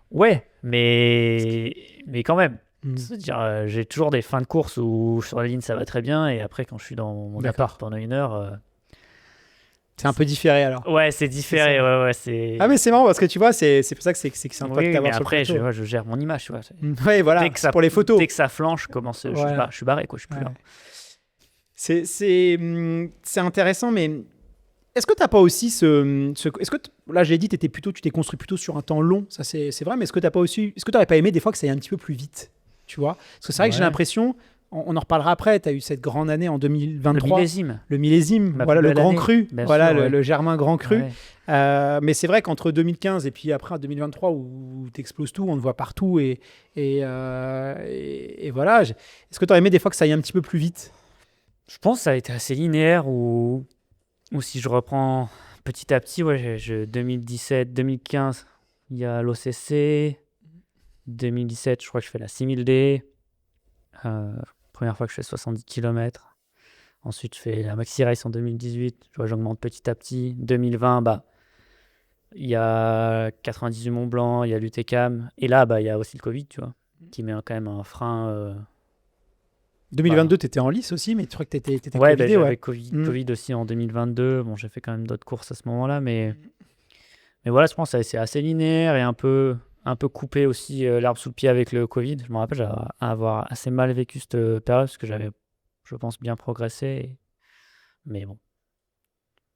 Ouais, mais quand même. C'est-à-dire, j'ai toujours des fins de course où sur la ligne ça va très bien, et après quand je suis dans mon appart pendant 1 heure, c'est un peu différé alors. Ouais, c'est différé. C'est... Ah mais c'est marrant parce que tu vois, c'est pour ça que c'est sympa de t'avoir sur après, le plateau. je gère mon image, tu vois. Ouais, voilà. Pour les photos. Dès que ça flanche, je suis barré, quoi. Je suis plus là. C'est intéressant, mais est-ce que tu n'as pas aussi est-ce que là, j'ai dit, tu t'es construit plutôt sur un temps long, ça c'est vrai, mais est-ce que tu n'aurais pas aimé des fois que ça aille un petit peu plus vite, tu vois? Parce que c'est vrai que j'ai l'impression, on en reparlera après, tu as eu cette grande année en 2023. Le millésime, voilà, le grand cru, voilà, le Germain grand cru. Mais c'est vrai qu'entre 2015 et puis après 2023 où tu exploses tout, on te voit partout, et voilà. Est-ce que tu aurais aimé des fois que ça aille un petit peu plus vite? Je pense que ça a été assez linéaire, ou si je reprends petit à petit, 2017, 2015, il y a l'OCC. 2017, je crois que je fais la 6000D. Première fois que je fais 70 km. Ensuite, je fais la Maxi Race en 2018. J'augmente petit à petit. 2020, il y a 98 Mont Blanc, il y a l'UTCAM. Et là, il y a aussi le Covid, tu vois, qui met quand même un frein 2022, tu étais en lice aussi, mais tu crois que tu étais Ouais, Covidé, j'avais ouais. Covid aussi en 2022. Bon, j'ai fait quand même d'autres courses à ce moment-là, mais voilà, je pense que c'est assez linéaire et un peu coupé aussi l'herbe sous le pied avec le Covid. Je me rappelle avoir assez mal vécu cette période parce que j'avais, je pense, bien progressé. Mais bon,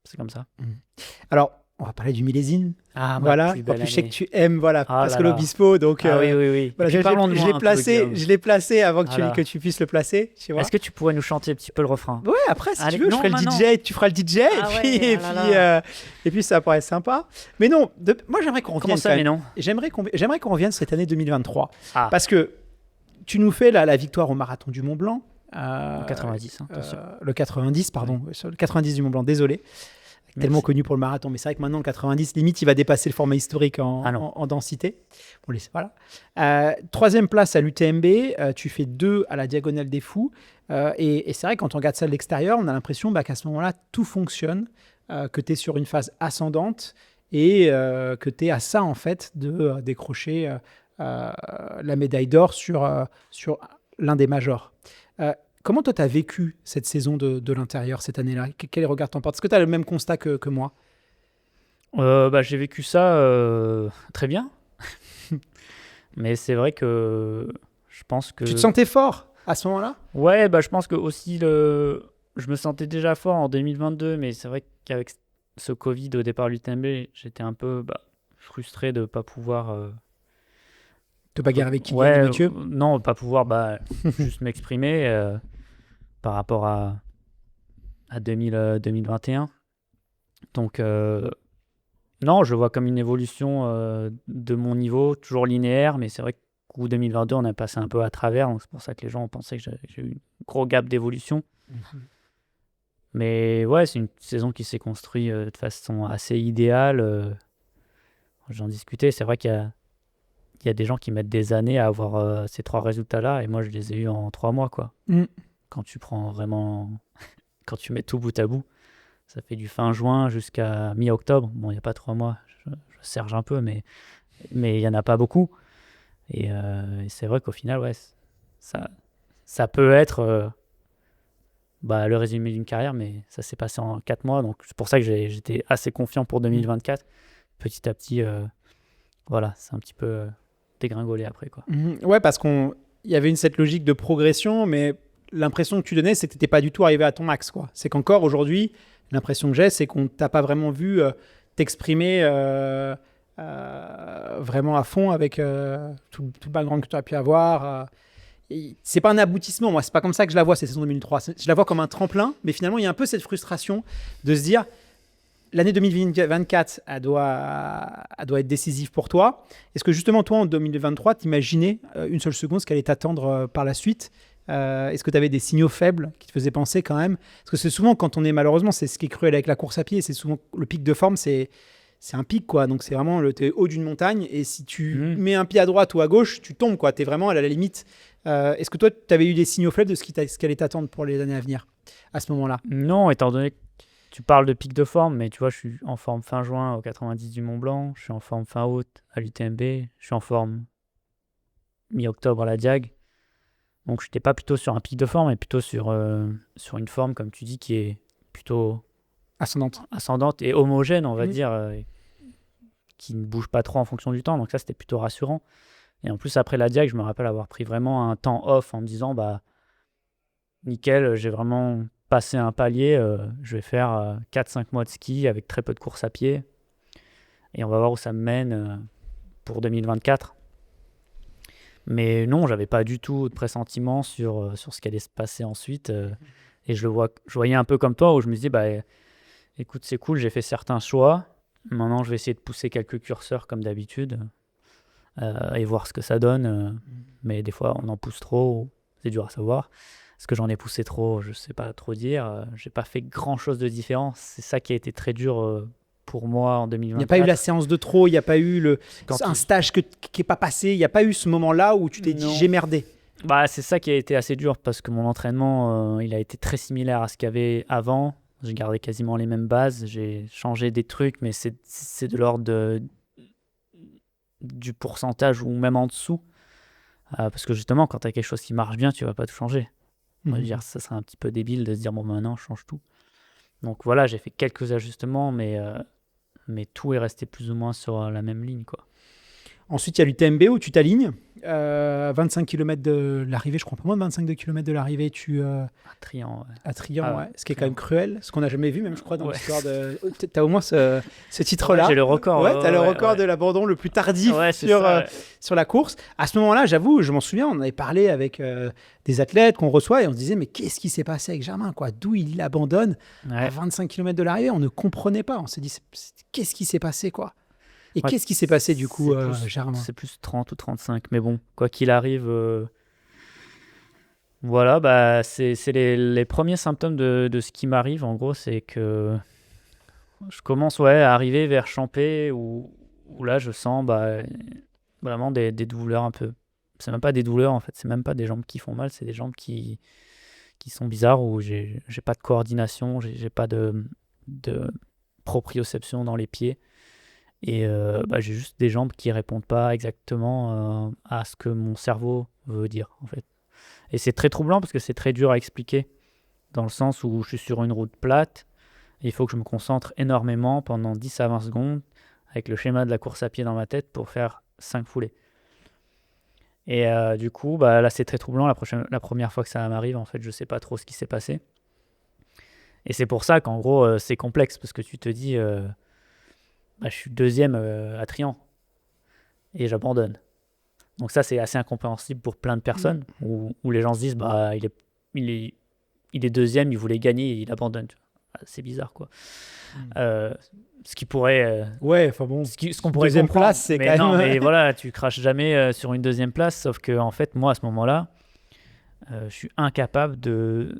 c'est comme ça. Alors, on va parler du millésime. Ah, ma Voilà. plus En belle plus, je sais que année. tu aimes, voilà, Ah parce là que là. l'Obispo, donc Ah oui, oui, oui. voilà, Et puis parlons de je moi l'ai un peu, placé, Guillaume. je l'ai placé avant que, Voilà. que tu puisses le placer, tu vois. Est-ce que tu pourrais nous chanter un petit peu le refrain? Ouais, après, si Allez, tu veux, je non, ferai le maintenant. DJ, tu feras le DJ, Ah ouais, et ah là puis, là. et puis ça paraît sympa. Mais non, moi j'aimerais qu'on Comment revienne. ça, quand mais même. non? J'aimerais qu'on revienne cette année 2023. Ah, Parce que tu nous fais la victoire au marathon du Mont Blanc. en 90, hein, attention. Le 90, pardon. Sur le 90 du Mont Blanc, désolé. Tellement Merci. connu pour le marathon. Mais c'est vrai que maintenant, le 90, limite, il va dépasser le format historique Ah non. en densité. Bon, voilà. Troisième place à l'UTMB. Tu fais 2 à la Diagonale des Fous. Et c'est vrai, quand on regarde ça de l'extérieur, on a l'impression qu'à ce moment-là, tout fonctionne, que tu es sur une phase ascendante et que tu es à ça, en fait, de décrocher la médaille d'or sur l'un des majors. Comment toi, tu as vécu cette saison de l'intérieur cette année-là? Quel regard t'en portes? Est-ce que tu as le même constat que moi? J'ai vécu ça très bien. Mais c'est vrai que je pense que... Tu te sentais fort à ce moment-là? Ouais, je pense que aussi je me sentais déjà fort en 2022, mais c'est vrai qu'avec ce Covid au départ de l'UTMB, j'étais un peu frustré de ne pas pouvoir... Te bagarrer avec Kylian ouais, Mathieu? non, pas pouvoir juste m'exprimer par rapport à 2021. Donc, non, je vois comme une évolution de mon niveau, toujours linéaire, mais c'est vrai qu'au 2022, on a passé un peu à travers, donc c'est pour ça que les gens ont pensé que j'ai eu un gros gap d'évolution. Mais ouais, c'est une saison qui s'est construite de façon assez idéale. J'en discutais, c'est vrai qu'il y a des gens qui mettent des années à avoir ces 3 résultats-là, et moi, je les ai eus en 3 mois, quoi. Quand tu prends vraiment... quand tu mets tout bout à bout, ça fait du fin juin jusqu'à mi-octobre. Bon, il n'y a pas 3 mois, je serge un peu, mais il n'y en a pas beaucoup. Et c'est vrai qu'au final, ouais, ça peut être le résumé d'une carrière, mais ça s'est passé en 4 mois. Donc c'est pour ça que j'étais assez confiant pour 2024. Petit à petit, voilà, c'est un petit peu dégringolé après, quoi. Ouais, parce qu'il y avait cette logique de progression, mais l'impression que tu donnais, c'est que tu n'étais pas du tout arrivé à ton max, quoi. C'est qu'encore aujourd'hui, l'impression que j'ai, c'est qu'on ne t'a pas vraiment vu t'exprimer vraiment à fond avec tout le background que tu as pu avoir. C'est pas un aboutissement, moi, c'est pas comme ça que je la vois, cette saison 2003. Je la vois comme un tremplin, mais finalement, il y a un peu cette frustration de se dire l'année 2024, elle doit être décisive pour toi. Est-ce que justement, toi, en 2023, t'imaginais une seule seconde ce qu'allait t'attendre par la suite? Est-ce que tu avais des signaux faibles qui te faisaient penser quand même? Parce que c'est souvent, quand on est malheureusement, c'est ce qui est cruel avec la course à pied, c'est souvent le pic de forme, c'est un pic, quoi. Donc c'est vraiment t'es haut d'une montagne, et si tu mets un pied à droite ou à gauche, tu tombes, quoi. Tu es vraiment à la limite. Est-ce que toi, tu avais eu des signaux faibles de ce qui allait t'attendre pour les années à venir à ce moment-là? Non, étant donné que tu parles de pic de forme, mais tu vois, je suis en forme fin juin au 90 du Mont Blanc, je suis en forme fin août à l'UTMB, je suis en forme mi-octobre à la Diag. Donc je n'étais pas plutôt sur un pic de forme, mais plutôt sur une forme, comme tu dis, qui est plutôt ascendante et homogène, on va dire, qui ne bouge pas trop en fonction du temps. Donc ça, c'était plutôt rassurant. Et en plus, après la Diag, je me rappelle avoir pris vraiment un temps off en me disant, nickel, j'ai vraiment passé un palier, je vais faire 4-5 mois de ski avec très peu de course à pied. Et on va voir où ça me mène pour 2024. Mais non, j'avais pas du tout de pressentiment sur ce qui allait se passer ensuite. Et je voyais un peu comme toi, où je me disais, écoute, c'est cool, j'ai fait certains choix. Maintenant, je vais essayer de pousser quelques curseurs comme d'habitude et voir ce que ça donne. Mais des fois, on en pousse trop, c'est dur à savoir. Est-ce que j'en ai poussé trop? Je sais pas trop dire. J'ai pas fait grand-chose de différent. C'est ça qui a été très dur pour moi en 2024. Il n'y a pas eu la séance de trop, il n'y a pas eu un stage qui n'est pas passé, il n'y a pas eu ce moment-là où tu t'es dit j'ai merdé. C'est ça qui a été assez dur, parce que mon entraînement, il a été très similaire à ce qu'il y avait avant. J'ai gardé quasiment les mêmes bases, j'ai changé des trucs, mais c'est de l'ordre du pourcentage ou même en dessous. Parce que justement, quand tu as quelque chose qui marche bien, tu ne vas pas tout changer. On va Mhm. dire, ça serait un petit peu débile de se dire, bon, maintenant, je change tout. Donc voilà, j'ai fait quelques ajustements, mais tout est resté plus ou moins sur la même ligne, quoi. Ensuite, il y a l'UTMB où tu t'alignes. 25 km de l'arrivée, je crois pas moins de 25 km de l'arrivée, Un triangle, ouais. à Trian, Ah, ouais. Ce qui est quand même Trian. cruel, ce qu'on n'a jamais vu, même je crois, dans Ouais. l'histoire de. T'as au moins ce titre-là. Ouais, j'ai le record. Ouais, t'as le ouais, record ouais. de l'abandon le plus tardif Ouais, c'est sur, ça. sur la course. À ce moment-là, j'avoue, je m'en souviens, on avait parlé avec des athlètes qu'on reçoit et on se disait, mais qu'est-ce qui s'est passé avec Germain, quoi? D'où il abandonne à Ouais. 25 km de l'arrivée? On ne comprenait pas. On s'est dit, qu'est-ce qui s'est passé, quoi? Et Ouais, qu'est-ce qui s'est passé, du coup, c'est plus, Germain? c'est plus 30 ou 35. Mais bon, quoi qu'il arrive, voilà, bah, c'est les premiers symptômes de ce qui m'arrive. En gros, c'est que je commence à arriver vers Champé où là, je sens vraiment des douleurs un peu. C'est même pas des douleurs, en fait. C'est même pas des jambes qui font mal. C'est des jambes qui sont bizarres, où j'ai pas de coordination, j'ai pas de proprioception dans les pieds. Et j'ai juste des jambes qui répondent pas exactement à ce que mon cerveau veut dire, en fait. Et c'est très troublant parce que c'est très dur à expliquer, dans le sens où je suis sur une route plate, et il faut que je me concentre énormément pendant 10 à 20 secondes avec le schéma de la course à pied dans ma tête pour faire 5 foulées. Et du coup, là, c'est très troublant. La première fois que ça m'arrive, en fait, je sais pas trop ce qui s'est passé. Et c'est pour ça qu'en gros, c'est complexe, parce que tu te dis, je suis deuxième à Trian et j'abandonne. Donc ça, c'est assez incompréhensible pour plein de personnes, où les gens se disent, il est deuxième, il voulait gagner, et il abandonne. Tu vois. C'est bizarre, quoi. Ce qui pourrait... Ouais, enfin bon. ce qu'on pourrait Deuxième comprendre. place, c'est mais quand non, même. mais voilà, tu craches jamais sur une deuxième place, sauf que, en fait, moi, à ce moment-là, je suis incapable de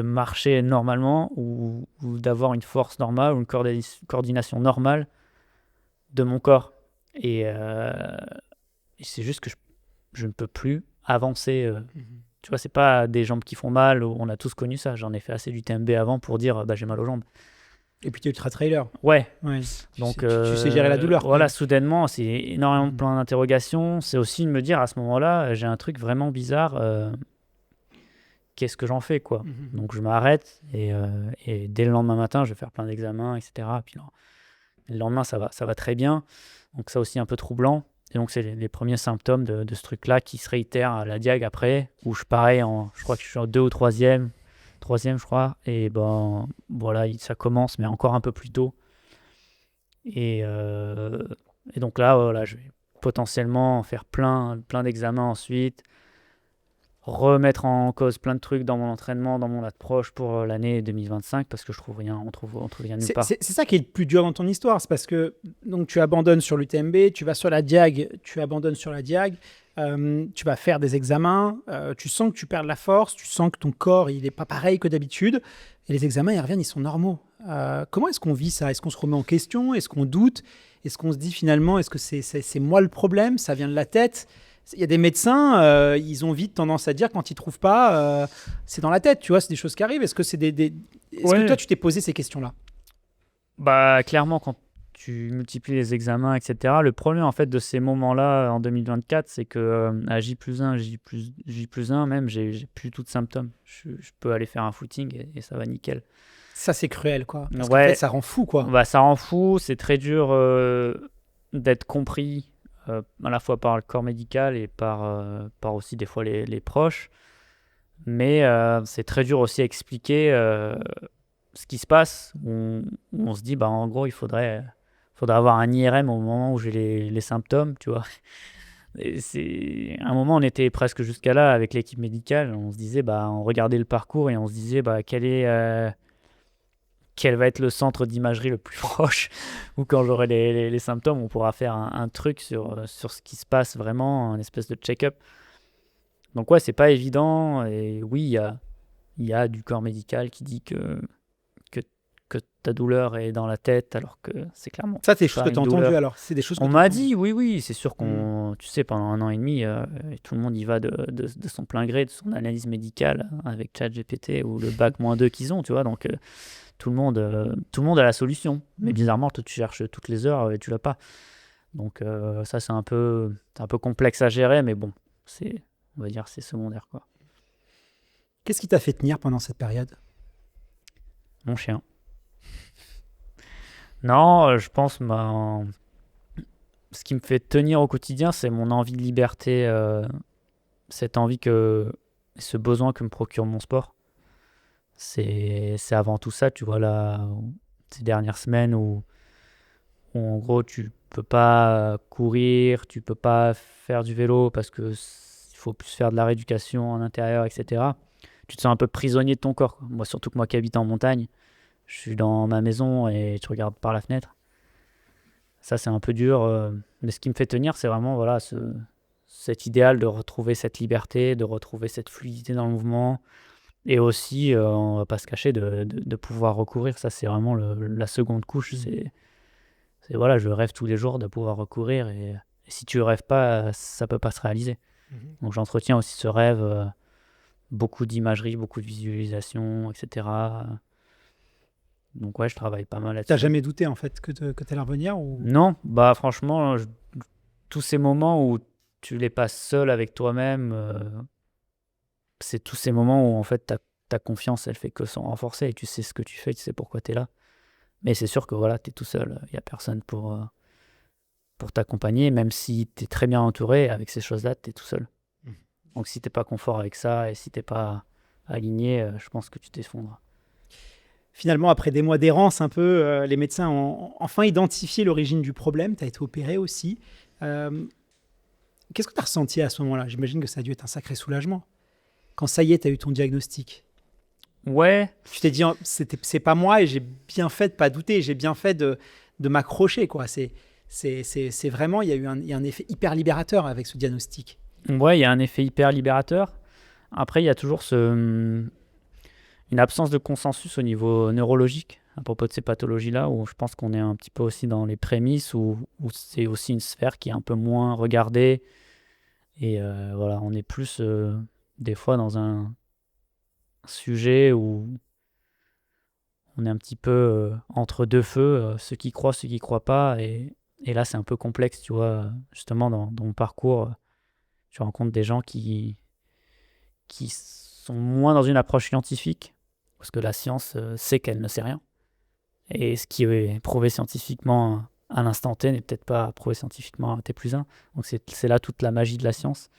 marcher normalement, ou d'avoir une force normale ou une coordination normale de mon corps. Et c'est juste que je ne peux plus avancer. Tu vois, c'est pas des jambes qui font mal. On a tous connu ça. J'en ai fait assez du TMB avant pour dire j'ai mal aux jambes. Et puis tu es ultra-trailer. Ouais. Ouais. Donc, Tu sais gérer la douleur. Voilà, quoi. soudainement, c'est énormément de plein d'interrogations. C'est aussi de me dire, à ce moment-là, j'ai un truc vraiment bizarre. Qu'est-ce que j'en fais, quoi? Donc je m'arrête, et dès le lendemain matin, je vais faire plein d'examens, etc. Puis le lendemain, ça va très bien. Donc ça aussi un peu troublant. Et donc c'est les premiers symptômes de ce truc-là qui se réitèrent à la diag après, où je parais je crois que je suis en 2 ou 3e, je crois. Et voilà, ça commence, mais encore un peu plus tôt. Et donc là, voilà, je vais potentiellement faire plein d'examens ensuite, remettre en cause plein de trucs dans mon entraînement, dans mon approche pour l'année 2025, parce que on trouve rien nulle part. C'est ça qui est le plus dur dans ton histoire, c'est parce que donc, tu abandonnes sur l'UTMB, tu vas sur la diag, tu abandonnes sur la diag, tu vas faire des examens, tu sens que tu perds de la force, tu sens que ton corps il n'est pas pareil que d'habitude, et les examens ils reviennent, ils sont normaux. Comment est-ce qu'on vit ça? Est-ce qu'on se remet en question? Est-ce qu'on doute? Est-ce qu'on se dit finalement, est-ce que c'est moi le problème? Ça vient de la tête? Il y a des médecins, ils ont vite tendance à dire quand ils ne trouvent pas, c'est dans la tête, tu vois, c'est des choses qui arrivent. Est-ce que est-ce que toi, tu t'es posé ces questions-là? Clairement, quand tu multiplies les examens, etc., le problème, en fait, de ces moments-là, en 2024, c'est que à J+1, J+1 même, j'ai plus tout de symptômes. Je peux aller faire un footing et ça va nickel. Ça, c'est cruel, quoi. Parce Ouais. qu'en fait, ça rend fou, quoi. Ça rend fou, c'est très dur d'être compris, à la fois par le corps médical et par aussi des fois les proches. Mais c'est très dur aussi à expliquer ce qui se passe, où on se dit, en gros, il faudrait avoir un IRM au moment où j'ai les symptômes, tu vois. Et à un moment, on était presque jusqu'à là avec l'équipe médicale. On se disait, on regardait le parcours et on se disait, quel va être le centre d'imagerie le plus proche, où quand j'aurai les symptômes, on pourra faire un truc sur ce qui se passe vraiment, un espèce de check-up. Donc ouais, c'est pas évident. Et oui, il y a du corps médical qui dit que ta douleur est dans la tête, alors que c'est clairement Ça, c'est des choses pas que tu as une entendues douleur. alors. C'est des choses que On t'as m'a entendues. dit, oui, c'est sûr qu'on, tu sais, pendant 1 an et demi, tout le monde y va de son plein gré, de son analyse médicale avec ChatGPT ou le bac-2 qu'ils ont, tu vois. Donc tout le monde a la solution. Mais bizarrement, toi, tu cherches toutes les heures et tu l'as pas. Donc ça, c'est un peu complexe à gérer, mais bon, on va dire, c'est secondaire, quoi. Qu'est-ce qui t'a fait tenir pendant cette période? Mon chien. Non, je pense ce qui me fait tenir au quotidien, c'est mon envie de liberté, cette envie ce besoin que me procure mon sport. C'est avant tout ça, tu vois, là, ces dernières semaines où en gros, tu peux pas courir, tu peux pas faire du vélo parce que il faut plus faire de la rééducation en intérieur, etc. Tu te sens un peu prisonnier de ton corps, quoi. Moi, surtout que moi qui habite en montagne, je suis dans ma maison et tu regardes par la fenêtre. Ça, c'est un peu dur. Mais ce qui me fait tenir, c'est vraiment voilà, cet idéal de retrouver cette liberté, de retrouver cette fluidité dans le mouvement. Et aussi, on va pas se cacher, de pouvoir recourir. Ça, c'est vraiment la seconde couche. Voilà, je rêve tous les jours de pouvoir recourir. Et si tu ne rêves pas, ça peut pas se réaliser. Donc, j'entretiens aussi ce rêve. Beaucoup d'imagerie, beaucoup de visualisation, etc. Donc ouais, je travaille pas mal là-dessus. T'as jamais douté en fait que t'allais revenir ou... Non, bah franchement, tous ces moments où tu les passes seul avec toi-même, c'est tous ces moments où en fait ta confiance, elle fait que s'en renforcer et tu sais ce que tu fais, tu sais pourquoi tu es là. Mais c'est sûr que voilà, tu es tout seul, il n'y a personne pour t'accompagner, même si tu es très bien entouré, avec ces choses-là, tu es tout seul. Donc si tu n'es pas confort avec ça et si tu n'es pas aligné, je pense que tu t'effondres. Finalement, après des mois d'errance un peu, les médecins ont enfin identifié l'origine du problème. Tu as été opéré aussi. Qu'est-ce que tu as ressenti à ce moment-là? J'imagine que ça a dû être un sacré soulagement. Quand ça y est, tu as eu ton diagnostic. Ouais. Tu t'es dit, c'est pas moi et j'ai bien fait de pas douter. J'ai bien fait de m'accrocher, quoi. C'est vraiment, il y a un effet hyper libérateur avec ce diagnostic. Ouais, il y a un effet hyper libérateur. Après, il y a toujours une absence de consensus au niveau neurologique à propos de ces pathologies-là, où je pense qu'on est un petit peu aussi dans les prémices, où c'est aussi une sphère qui est un peu moins regardée. Et voilà, on est plus des fois dans un sujet où on est un petit peu entre deux feux, ceux qui croient, ceux qui croient pas. Et là, c'est un peu complexe, tu vois. Justement, dans mon parcours, je rencontre des gens qui sont moins dans une approche scientifique, parce que la science sait qu'elle ne sait rien. Et ce qui est prouvé scientifiquement à l'instant T n'est peut-être pas prouvé scientifiquement à T+1. Donc c'est là toute la magie de la science.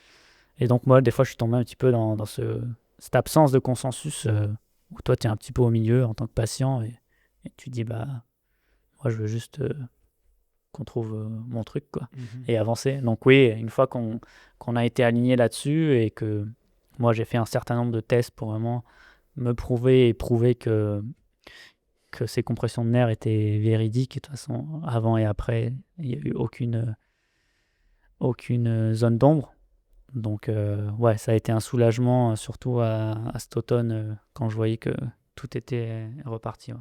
Et donc moi, des fois, je suis tombé un petit peu dans cette absence de consensus où toi, tu es un petit peu au milieu en tant que patient et tu dis, bah, moi, je veux juste qu'on trouve mon truc, quoi, et avancer. Donc oui, une fois qu'on a été aligné là-dessus et que moi, j'ai fait un certain nombre de tests pour vraiment me prouver et prouver que ces compressions de nerfs étaient véridiques. Et de toute façon, avant et après, il n'y a eu aucune zone d'ombre. Donc, ouais, ça a été un soulagement, surtout à cet automne, quand je voyais que tout était reparti. Ouais.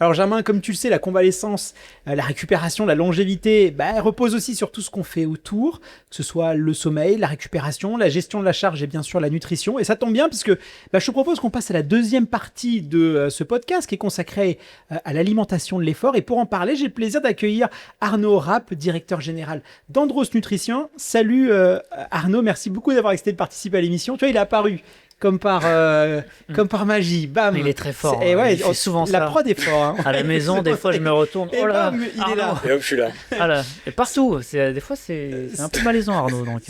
Alors Germain, comme tu le sais, la convalescence, la récupération, la longévité, elle repose aussi sur tout ce qu'on fait autour, que ce soit le sommeil, la récupération, la gestion de la charge et bien sûr la nutrition. Et ça tombe bien puisque je te propose qu'on passe à la deuxième partie de ce podcast qui est consacré à l'alimentation de l'effort. Et pour en parler, j'ai le plaisir d'accueillir Arnaud Rapp, directeur général d'Andros Nutrition. Salut Arnaud, merci beaucoup d'avoir accepté de participer à l'émission. Tu vois, il est apparu comme par magie, bam. Il est très fort. Et il fait souvent la prod est fort. Hein. À la maison, des fois, je me retourne. Et oh là, bam, il est là. Et hop, je suis là. Ah là. Et partout. Des fois, c'est un peu malaisant, Arnaud. Donc,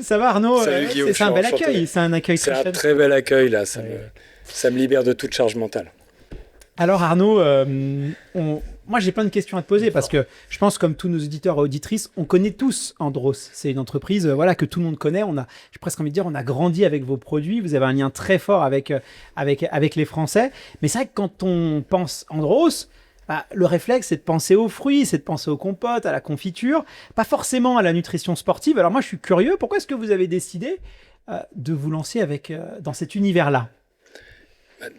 Ça va, Arnaud? Salut, Guillaume, C'est un bel accueil. C'est un accueil C'est très un chouette. très bel accueil, là. Ça me libère de toute charge mentale. Alors, Arnaud, moi, j'ai plein de questions à te poser parce que je pense, comme tous nos auditeurs et auditrices, on connaît tous Andros. C'est une entreprise que tout le monde connaît. J'ai presque envie de dire, on a grandi avec vos produits. Vous avez un lien très fort avec les Français. Mais c'est vrai que quand on pense Andros, le réflexe, c'est de penser aux fruits, c'est de penser aux compotes, à la confiture, pas forcément à la nutrition sportive. Alors moi, je suis curieux. Pourquoi est-ce que vous avez décidé de vous lancer dans cet univers-là?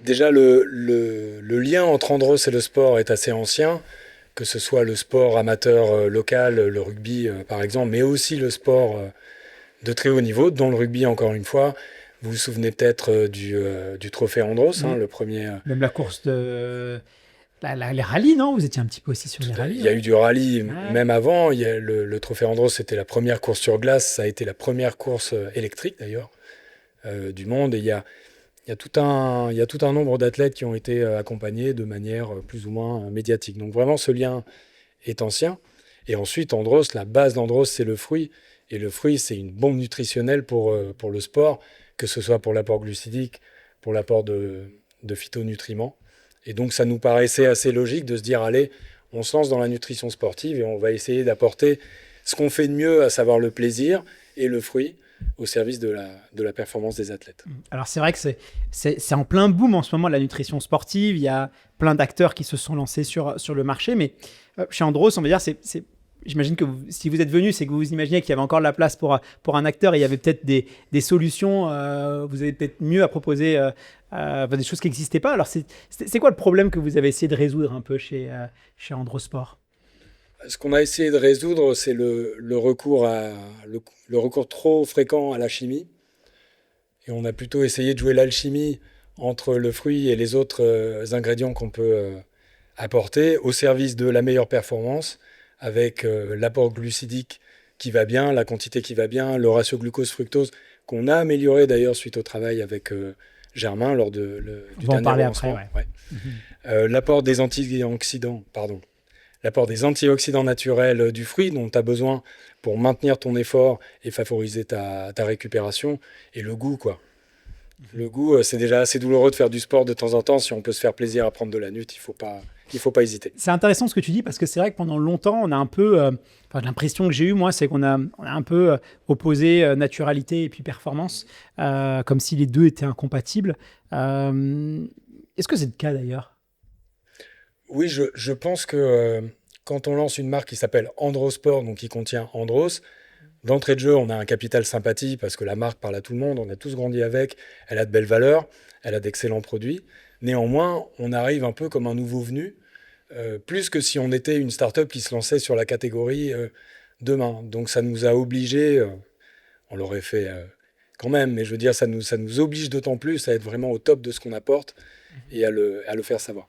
Déjà, le lien entre Andros et le sport est assez ancien, que ce soit le sport amateur local, le rugby par exemple, mais aussi le sport de très haut niveau, dont le rugby encore une fois. Vous vous souvenez peut-être du trophée Andros, le premier... Même la course de les rallyes, non? Vous étiez un petit peu aussi sur les Il rallyes. y a eu du rallye, Ouais. même avant. Il y a le Trophée Andros, c'était la première course sur glace. Ça a été la première course électrique, d'ailleurs, du monde. Et il y a tout un nombre d'athlètes qui ont été accompagnés de manière plus ou moins médiatique. Donc vraiment, ce lien est ancien. Et ensuite, Andros, la base d'Andros, c'est le fruit. Et le fruit, c'est une bombe nutritionnelle pour le sport, que ce soit pour l'apport glucidique, pour l'apport de phytonutriments. Et donc, ça nous paraissait assez logique de se dire, allez, on se lance dans la nutrition sportive et on va essayer d'apporter ce qu'on fait de mieux, à savoir le plaisir et le fruit, au service de la performance des athlètes. Alors c'est vrai que c'est en plein boom en ce moment, la nutrition sportive. Il y a plein d'acteurs qui se sont lancés sur le marché. Mais chez Andros, on va dire, j'imagine que si vous êtes venu, c'est que vous imaginiez qu'il y avait encore de la place pour un acteur et il y avait peut-être des solutions. Vous avez peut-être mieux à proposer, des choses qui n'existaient pas. Alors c'est quoi le problème que vous avez essayé de résoudre un peu chez Androsport? Ce qu'on a essayé de résoudre, c'est le recours trop fréquent à la chimie. Et on a plutôt essayé de jouer l'alchimie entre le fruit et les autres ingrédients qu'on peut apporter au service de la meilleure performance, avec l'apport glucidique qui va bien, la quantité qui va bien, le ratio glucose-fructose, qu'on a amélioré d'ailleurs suite au travail avec Germain lors du On va en dernier parler lancement. après. Ouais. L'apport des antioxydants, l'apport des antioxydants naturels du fruit dont tu as besoin pour maintenir ton effort et favoriser ta récupération, et le goût, quoi. Le goût, c'est déjà assez douloureux de faire du sport de temps en temps. Si on peut se faire plaisir à prendre de la nut, il faut pas hésiter. C'est intéressant ce que tu dis parce que c'est vrai que pendant longtemps, on a un peu, l'impression que j'ai eue, moi, c'est qu'on a un peu opposé naturalité et puis performance, comme si les deux étaient incompatibles. Est-ce que c'est le cas d'ailleurs? Oui, je pense que quand on lance une marque qui s'appelle Androsport, donc qui contient Andros, d'entrée de jeu, on a un capital sympathie parce que la marque parle à tout le monde, on a tous grandi avec, elle a de belles valeurs, elle a d'excellents produits. Néanmoins, on arrive un peu comme un nouveau venu, plus que si on était une start-up qui se lançait sur la catégorie demain. Donc ça nous a obligés, on l'aurait fait quand même, mais je veux dire, ça nous oblige d'autant plus à être vraiment au top de ce qu'on apporte et à le faire savoir.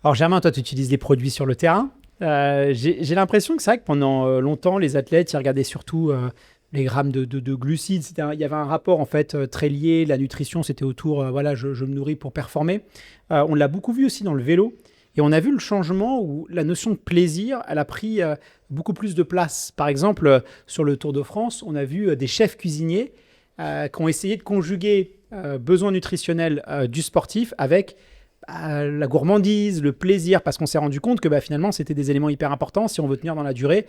Alors Germain, toi, tu utilises les produits sur le terrain. J'ai l'impression que c'est vrai que pendant longtemps, les athlètes, ils regardaient surtout les grammes de glucides. Il y avait un rapport en fait très lié. La nutrition, c'était autour, voilà, je me nourris pour performer. On l'a beaucoup vu aussi dans le vélo. Et on a vu le changement où la notion de plaisir, elle a pris beaucoup plus de place. Par exemple, sur le Tour de France, on a vu des chefs cuisiniers qui ont essayé de conjuguer besoins nutritionnels du sportif avec la gourmandise, le plaisir, parce qu'on s'est rendu compte que finalement, c'était des éléments hyper importants. Si on veut tenir dans la durée,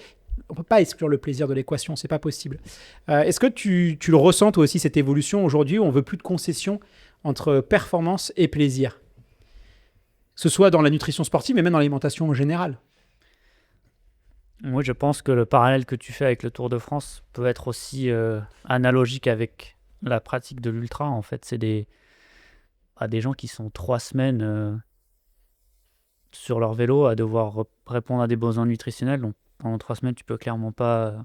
on ne peut pas exclure le plaisir de l'équation, c'est pas possible. Est-ce que tu le ressens toi aussi, cette évolution aujourd'hui où on veut plus de concessions entre performance et plaisir? Que ce soit dans la nutrition sportive, mais même dans l'alimentation en général. Moi, je pense que le parallèle que tu fais avec le Tour de France peut être aussi analogique avec la pratique de l'ultra. En fait, c'est des gens qui sont 3 semaines sur leur vélo à devoir répondre à des besoins nutritionnels. Donc, pendant 3 semaines, tu peux clairement pas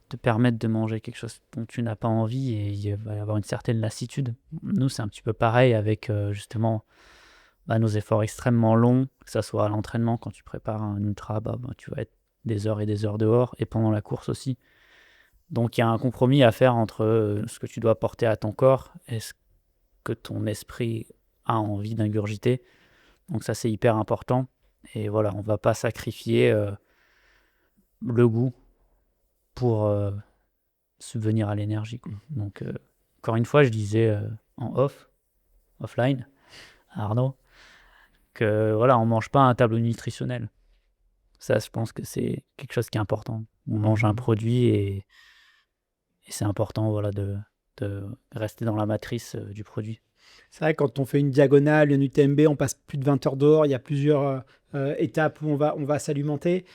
te permettre de manger quelque chose dont tu n'as pas envie et il va y avoir une certaine lassitude. Nous, c'est un petit peu pareil avec justement nos efforts extrêmement longs, que ce soit à l'entraînement, quand tu prépares un ultra, tu vas être des heures et des heures dehors, et pendant la course aussi. Donc il y a un compromis à faire entre ce que tu dois apporter à ton corps et ce que ton esprit a envie d'ingurgiter. Donc ça, c'est hyper important. Et voilà, on ne va pas sacrifier le goût pour subvenir à l'énergie, quoi. Donc encore une fois, je disais offline, à Arnaud, que voilà, on mange pas un tableau nutritionnel. Ça, je pense que c'est quelque chose qui est important. On mange un produit et c'est important, voilà, de rester dans la matrice du produit. C'est vrai que quand on fait une diagonale, une UTMB, on passe plus de 20 heures dehors, il y a plusieurs étapes où on va s'alimenter.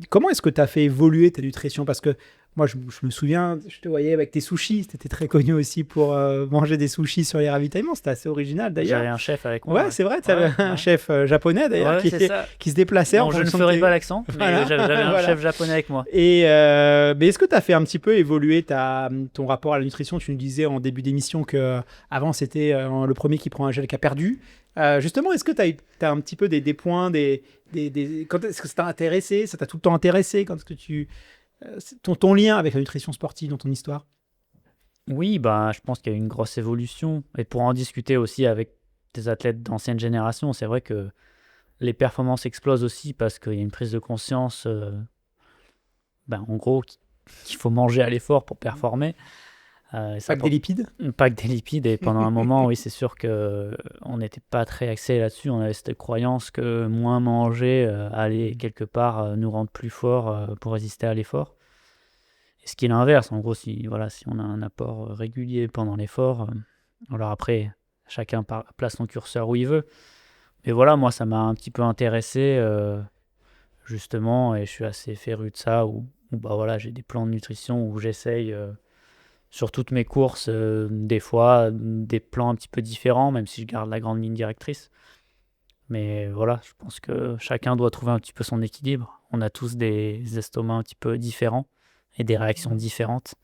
Comment est-ce que tu as fait évoluer ta nutrition? Parce que moi, je me souviens, je te voyais avec tes sushis, tu étais très connu aussi pour manger des sushis sur les ravitaillements, c'était assez original d'ailleurs. J'avais un chef avec moi. Ouais, c'est vrai, tu avais un chef japonais d'ailleurs qui se déplaçait. Non, je ne ferai pas l'accent, mais voilà. j'avais un chef japonais avec moi. Et mais est-ce que tu as fait un petit peu évoluer ton rapport à la nutrition? Tu nous disais en début d'émission qu'avant c'était le premier qui prend un gel qui a perdu. Justement, est-ce que tu as un petit peu des points, quand est-ce que ça t'a intéressé? Ça t'a tout le temps intéressé? Quand est-ce que ton lien avec la nutrition sportive dans ton histoire? Oui, bah, je pense qu'il y a eu une grosse évolution. Et pour en discuter aussi avec des athlètes d'ancienne génération, c'est vrai que les performances explosent aussi parce qu'il y a une prise de conscience, en gros, qu'il faut manger à l'effort pour performer. Et ça Pas que des lipides? Pas que des lipides. Et pendant un moment, oui, c'est sûr qu'on n'était pas très axé là-dessus. On avait cette croyance que moins manger allait quelque part nous rendre plus forts pour résister à l'effort. Et ce qui est l'inverse. En gros, si on a un apport régulier pendant l'effort, alors après, chacun place son curseur où il veut. Mais voilà, moi, ça m'a un petit peu intéressé, justement, et je suis assez féru de ça, où j'ai des plans de nutrition où j'essaye... sur toutes mes courses, des fois, des plans un petit peu différents, même si je garde la grande ligne directrice. Mais voilà, je pense que chacun doit trouver un petit peu son équilibre. On a tous des estomacs un petit peu différents et des réactions différentes.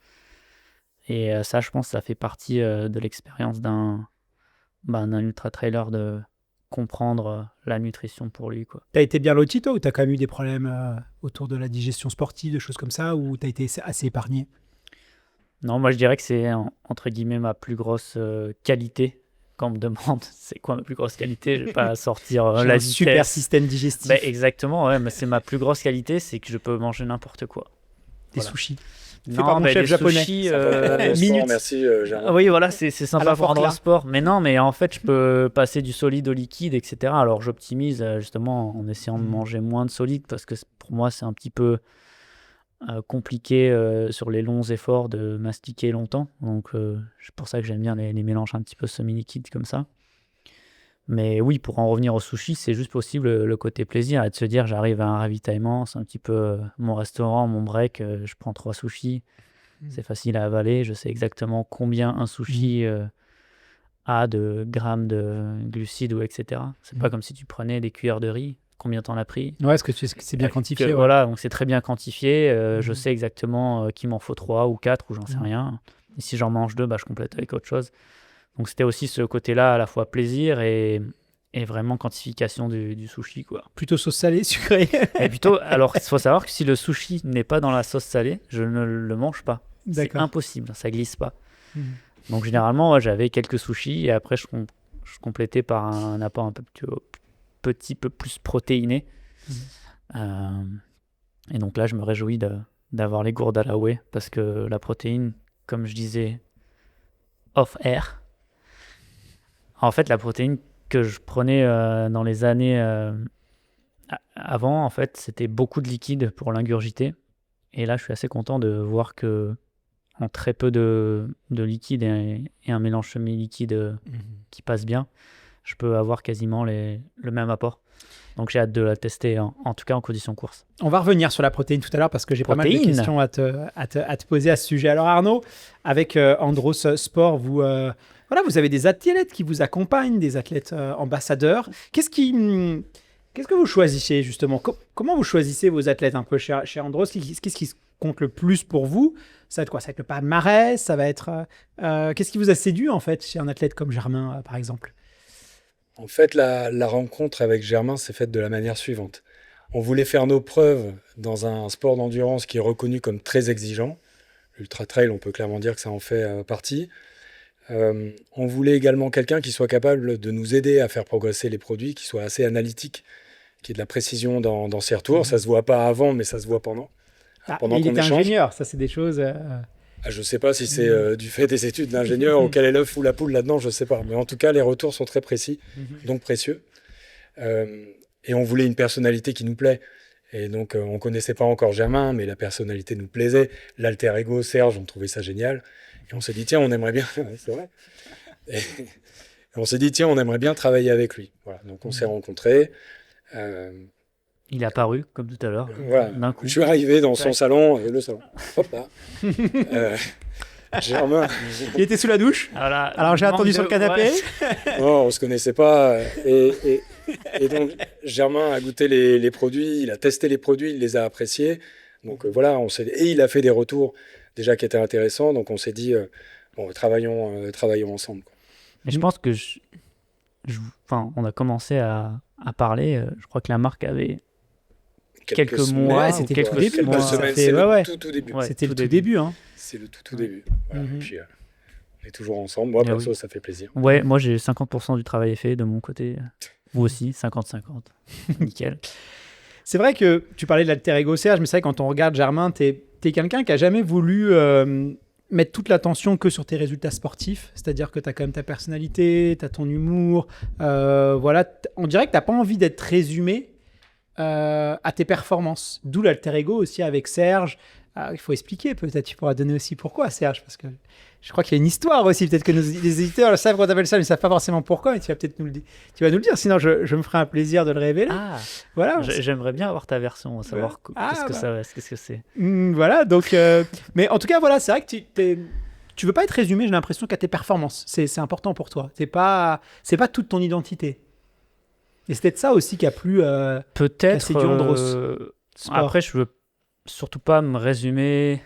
Et ça, je pense, ça fait partie de l'expérience d'un ultra-trailer de comprendre la nutrition pour lui, quoi. T'as été bien loti, toi, ou t'as quand même eu des problèmes autour de la digestion sportive, des choses comme ça, ou t'as été assez épargné? Non, moi je dirais que c'est entre guillemets ma plus grosse qualité. Quand on me demande c'est quoi ma plus grosse qualité, je vais pas sortir J'ai la un vitesse. super système digestif. Exactement, ouais, mais c'est ma plus grosse qualité, c'est que je peux manger n'importe quoi. Des Voilà. sushis. Fait Non, par mon chef des japonais. sushis, minutes. Merci, Gérard. oui, voilà, c'est À sympa la pour fork, rendre là. au sport. Mais non, mais en fait, je peux passer du solide au liquide, etc. Alors j'optimise justement en essayant de manger moins de solide parce que pour moi, c'est un petit peu compliqué sur les longs efforts de mastiquer longtemps. Donc c'est pour ça que j'aime bien les mélanges un petit peu semi-liquides comme ça. Mais oui, pour en revenir au sushi, c'est juste possible le côté plaisir et de se dire j'arrive à un ravitaillement, c'est un petit peu mon restaurant, mon break, je prends 3 sushis, c'est facile à avaler, je sais exactement combien un sushi a de grammes de glucides ou etc. C'est pas comme si tu prenais des cuillères de riz, combien t'en as pris. Ouais, est-ce que c'est bien quantifié? Ouais. Voilà, donc c'est très bien quantifié, je sais exactement qu'il m'en faut 3 ou 4 ou j'en sais rien. Et si j'en mange 2, je complète avec autre chose. Donc c'était aussi ce côté-là, à la fois plaisir et vraiment quantification du sushi, quoi. Plutôt sauce salée, sucrée? Et plutôt, alors il faut savoir que si le sushi n'est pas dans la sauce salée, je ne le mange pas. C'est D'accord. impossible, ça glisse pas. Donc généralement, ouais, j'avais quelques sushis et après je complétais par un apport un peu petit peu plus protéiné. Et donc là, je me réjouis d'avoir les gourdes à la whey parce que la protéine, comme je disais off-air, en fait, la protéine que je prenais dans les années avant, en fait, c'était beaucoup de liquide pour l'ingurgiter. Et là, je suis assez content de voir que en très peu de liquide et un mélange semi-liquide qui passe bien, je peux avoir quasiment le même apport. Donc j'ai hâte de la tester, en tout cas en condition course. On va revenir sur la protéine tout à l'heure parce que j'ai pas mal de questions à te poser à ce sujet. Alors Arnaud, avec Andros Sport, vous avez des athlètes qui vous accompagnent, des athlètes ambassadeurs. Qu'est-ce que vous choisissez justement? Comment vous choisissez vos athlètes un peu chez Andros? Qu'est-ce qui compte le plus pour vous? Ça va être quoi? Ça va être le palmarès? Ça va être qu'est-ce qui vous a séduit en fait chez un athlète comme Germain par exemple? En fait, la rencontre avec Germain s'est faite de la manière suivante. On voulait faire nos preuves dans un sport d'endurance qui est reconnu comme très exigeant. L'ultra trail, on peut clairement dire que ça en fait partie. On voulait également quelqu'un qui soit capable de nous aider à faire progresser les produits, qui soit assez analytique, qui ait de la précision dans ses retours. Ça se voit pas avant, mais ça se voit pendant. Pendant il qu'on était échange. ingénieur, ça c'est des choses... Je ne sais pas si c'est du fait des études d'ingénieur ou quel est l'œuf ou la poule là-dedans, je ne sais pas. Mais en tout cas, les retours sont très précis, donc précieux. Et on voulait une personnalité qui nous plaît. Et donc, on ne connaissait pas encore Germain, mais la personnalité nous plaisait. L'alter ego, Serge, on trouvait ça génial. Et on s'est dit, tiens, on aimerait bien... c'est vrai. Et on s'est dit, tiens, on aimerait bien travailler avec lui. Voilà. Donc, on s'est rencontrés. Il est apparu, comme tout à l'heure, voilà. d'un coup. Je suis arrivé dans son salon, le salon. Hop là. Germain. Il était sous la douche. Voilà, alors j'ai attendu sur le canapé. Ouais. Non, on ne se connaissait pas. Et donc, Germain a goûté les produits, il a testé les produits, il les a appréciés. Donc voilà, et il a fait des retours déjà qui étaient intéressants. Donc on s'est dit, bon, travaillons ensemble, quoi. Mais je pense que on a commencé à parler. Je crois que la marque avait quelques semaines, mois, Ouais, ou c'était quelques tout début, quelques moi. semaines, Ça fait- c'est le ouais. tout début. Ouais, C'était tout le tout début. début. Hein. C'est le tout début. Voilà. Mhm. Et puis, on est toujours ensemble. Moi, Ah perso, oui. ça fait plaisir. Ouais, moi j'ai 50% du travail est fait de mon côté. Vous aussi, 50-50. Nickel. C'est vrai que tu parlais de l'alter ego Serge, mais c'est vrai que quand on regarde Germain, t'es quelqu'un qui a jamais voulu mettre toute l'attention que sur tes résultats sportifs. C'est-à-dire que tu as quand même ta personnalité, tu as ton humour. Voilà, on dirait que tu n'as pas envie d'être résumé à tes performances. D'où l'alter ego aussi avec Serge. Il faut expliquer, peut-être tu pourras donner aussi pourquoi, Serge, parce que je crois qu'il y a une histoire aussi. Peut-être que les éditeurs le savent quand on appelle ça, mais ils ne savent pas forcément pourquoi. Mais tu vas peut-être nous le dire, sinon je me ferai un plaisir de le révéler. Ah, Voilà. j'aimerais bien avoir ta version, savoir qu'est-ce que c'est. Voilà, donc. Mais en tout cas, voilà, c'est vrai que tu veux pas être résumé, j'ai l'impression, qu'à tes performances. C'est important pour toi. C'est pas toute ton identité. Et c'est peut-être ça aussi qui a plu. Peut-être. séduit Andros. Sport. Après, je veux surtout pas me résumer.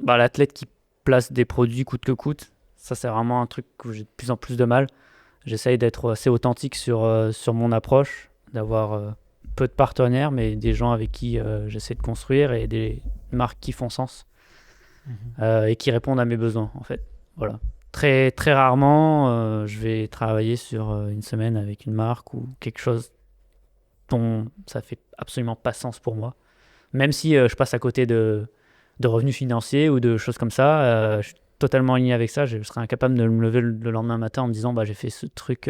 L'athlète qui place des produits coûte que coûte. Ça, c'est vraiment un truc où j'ai de plus en plus de mal. J'essaye d'être assez authentique sur mon approche, d'avoir peu de partenaires, mais des gens avec qui j'essaie de construire et des marques qui font sens et qui répondent à mes besoins, en fait. Voilà. Très, très rarement, je vais travailler sur une semaine avec une marque ou quelque chose dont ça fait absolument pas sens pour moi. Même si je passe à côté de revenus financiers ou de choses comme ça, je suis totalement aligné avec ça. Je serais incapable de me lever le lendemain matin en me disant j'ai fait ce truc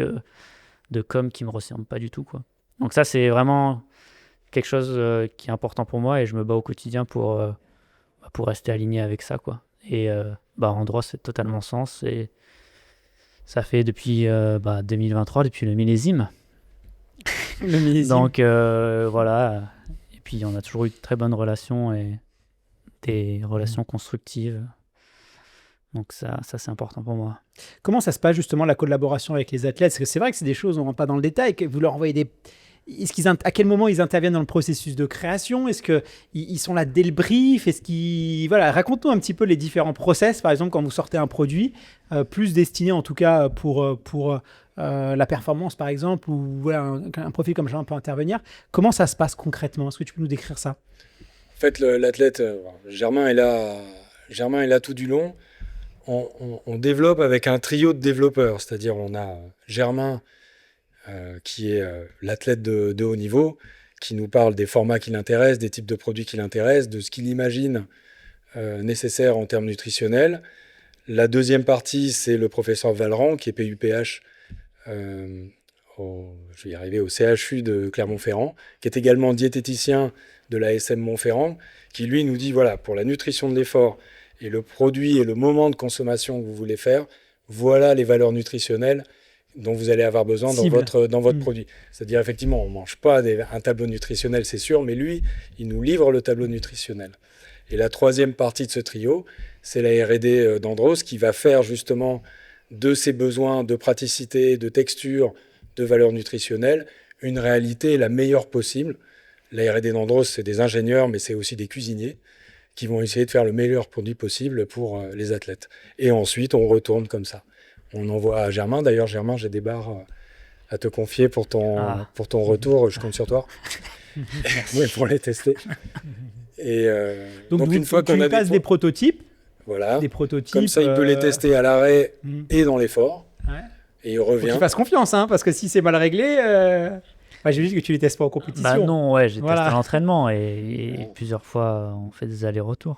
de com qui me ressemble pas du tout, quoi. Donc ça, c'est vraiment quelque chose qui est important pour moi et je me bats au quotidien pour rester aligné avec ça, quoi. Et Andros, c'est totalement sens et ça fait depuis 2023, depuis le millésime. Le millésime. Donc voilà. Et puis on a toujours eu de très bonnes relations et des relations constructives. Donc ça c'est important pour moi. Comment ça se passe justement la collaboration avec les athlètes? Parce que c'est vrai que c'est des choses, on ne rentre pas dans le détail, que vous leur envoyez des... à quel moment ils interviennent dans le processus de création? Est-ce qu'ils sont là dès le brief? Voilà, raconte-nous un petit peu les différents process, par exemple, quand vous sortez un produit, plus destiné en tout cas pour la performance, par exemple, ou voilà, un profil comme Germain peut intervenir. Comment ça se passe concrètement? Est-ce que tu peux nous décrire ça? En fait, l'athlète, Germain est là tout du long. On développe avec un trio de développeurs, c'est-à-dire on a Germain, qui est l'athlète de haut niveau, qui nous parle des formats qui l'intéressent, des types de produits qui l'intéressent, de ce qu'il imagine nécessaire en termes nutritionnels. La deuxième partie, c'est le professeur Valran, qui est PUPH, je vais y arriver, au CHU de Clermont-Ferrand, qui est également diététicien de la SM Montferrand, qui lui nous dit, voilà, pour la nutrition de l'effort et le produit et le moment de consommation que vous voulez faire, voilà les valeurs nutritionnelles dont vous allez avoir besoin dans votre produit. C'est-à-dire, effectivement, on ne mange pas un tableau nutritionnel, c'est sûr, mais lui, il nous livre le tableau nutritionnel. Et la troisième partie de ce trio, c'est la R&D d'Andros qui va faire justement de ses besoins de praticité, de texture, de valeurs nutritionnelles, une réalité la meilleure possible. La R&D d'Andros, c'est des ingénieurs, mais c'est aussi des cuisiniers qui vont essayer de faire le meilleur produit possible pour les athlètes. Et ensuite, on retourne comme ça. On envoie à Germain. D'ailleurs, Germain, j'ai des barres à te confier pour ton retour. Je compte sur toi. Oui, pour les tester. Et Donc une fois qu'on tu a passes des prototypes. Voilà. Des prototypes. Comme ça, il peut les tester à l'arrêt et dans l'effort. Ouais. Et il revient. Faut qu'il fasse confiance, hein, parce que si c'est mal réglé... j'ai vu que tu les testes pas en compétition. Non, j'ai testé à l'entraînement et plusieurs fois on fait des allers-rets-rets.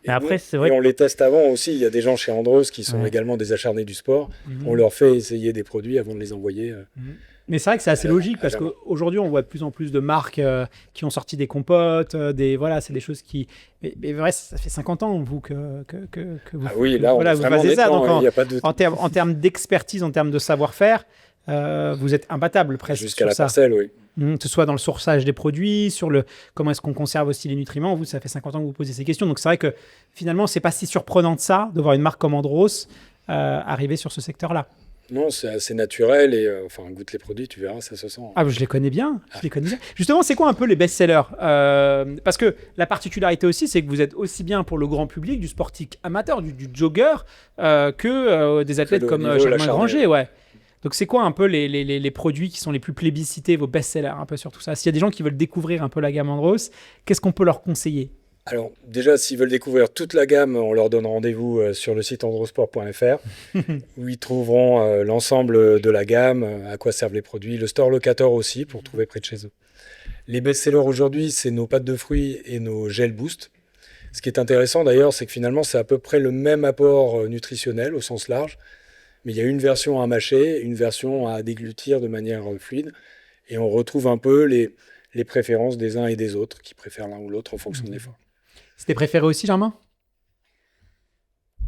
Et après, c'est vrai on les teste avant aussi. Il y a des gens chez Andros qui sont également des acharnés du sport. On leur fait essayer des produits avant de les envoyer. Mais c'est vrai que c'est assez logique parce qu'aujourd'hui, on voit de plus en plus de marques qui ont sorti des compotes. Voilà, c'est des choses qui. Mais vrai, ça fait 50 ans, vous, que vous. Ah oui, là, on est vous vraiment faites ça. Donc, il n'y a pas de doute. en termes d'expertise, en termes de savoir-faire, vous êtes imbattable presque. Jusqu'à la parcelle, oui. Que ce soit dans le sourçage des produits, sur comment est-ce qu'on conserve aussi les nutriments. Vous, ça fait 50 ans que vous posez ces questions. Donc, c'est vrai que finalement, c'est pas si surprenant de ça, de voir une marque comme Andros arriver sur ce secteur-là. Non, c'est assez naturel et goûte les produits, tu verras, ça se sent. Ah, je les connais bien. Justement, c'est quoi un peu les best-sellers? Parce que la particularité aussi, c'est que vous êtes aussi bien pour le grand public, du sportif amateur, du jogger, que des athlètes comme Germain Granger. Ouais. Donc, c'est quoi un peu les produits qui sont les plus plébiscités, vos best-sellers, un peu sur tout ça? S'il y a des gens qui veulent découvrir un peu la gamme Andros, qu'est-ce qu'on peut leur conseiller? Alors déjà, s'ils veulent découvrir toute la gamme, on leur donne rendez-vous sur le site androsport.fr où ils trouveront l'ensemble de la gamme, à quoi servent les produits, le store locator aussi pour trouver près de chez eux. Les best-sellers aujourd'hui, c'est nos pâtes de fruits et nos gels boost. Ce qui est intéressant d'ailleurs, c'est que finalement, c'est à peu près le même apport nutritionnel au sens large, mais il y a une version à mâcher, une version à déglutir de manière fluide, et on retrouve un peu les préférences des uns et des autres, qui préfèrent l'un ou l'autre en fonction de l'effort. C'était préféré aussi, Germain?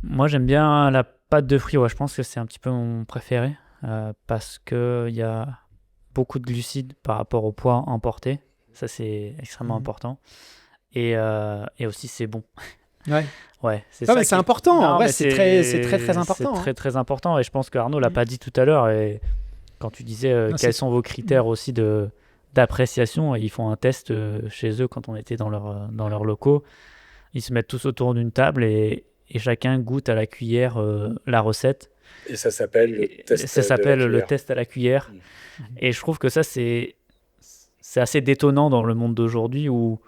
Moi, j'aime bien la pâte de fruits. Ouais, je pense que c'est un petit peu mon préféré parce qu'il y a beaucoup de glucides par rapport au poids emporté. Ça, c'est extrêmement important. Et aussi, c'est bon. Ouais. Ouais, c'est Non, ça mais c'est important. Non, En vrai, mais c'est très important. C'est très important. Et je pense qu'Arnaud l'a pas dit tout à l'heure. Et quand tu disais quels sont vos critères aussi d'appréciation, ils font un test chez eux quand on était dans leurs locaux. Ils se mettent tous autour d'une table et chacun goûte à la cuillère la recette. Et ça s'appelle le test à la cuillère. Et je trouve que ça, c'est assez détonnant dans le monde d'aujourd'hui où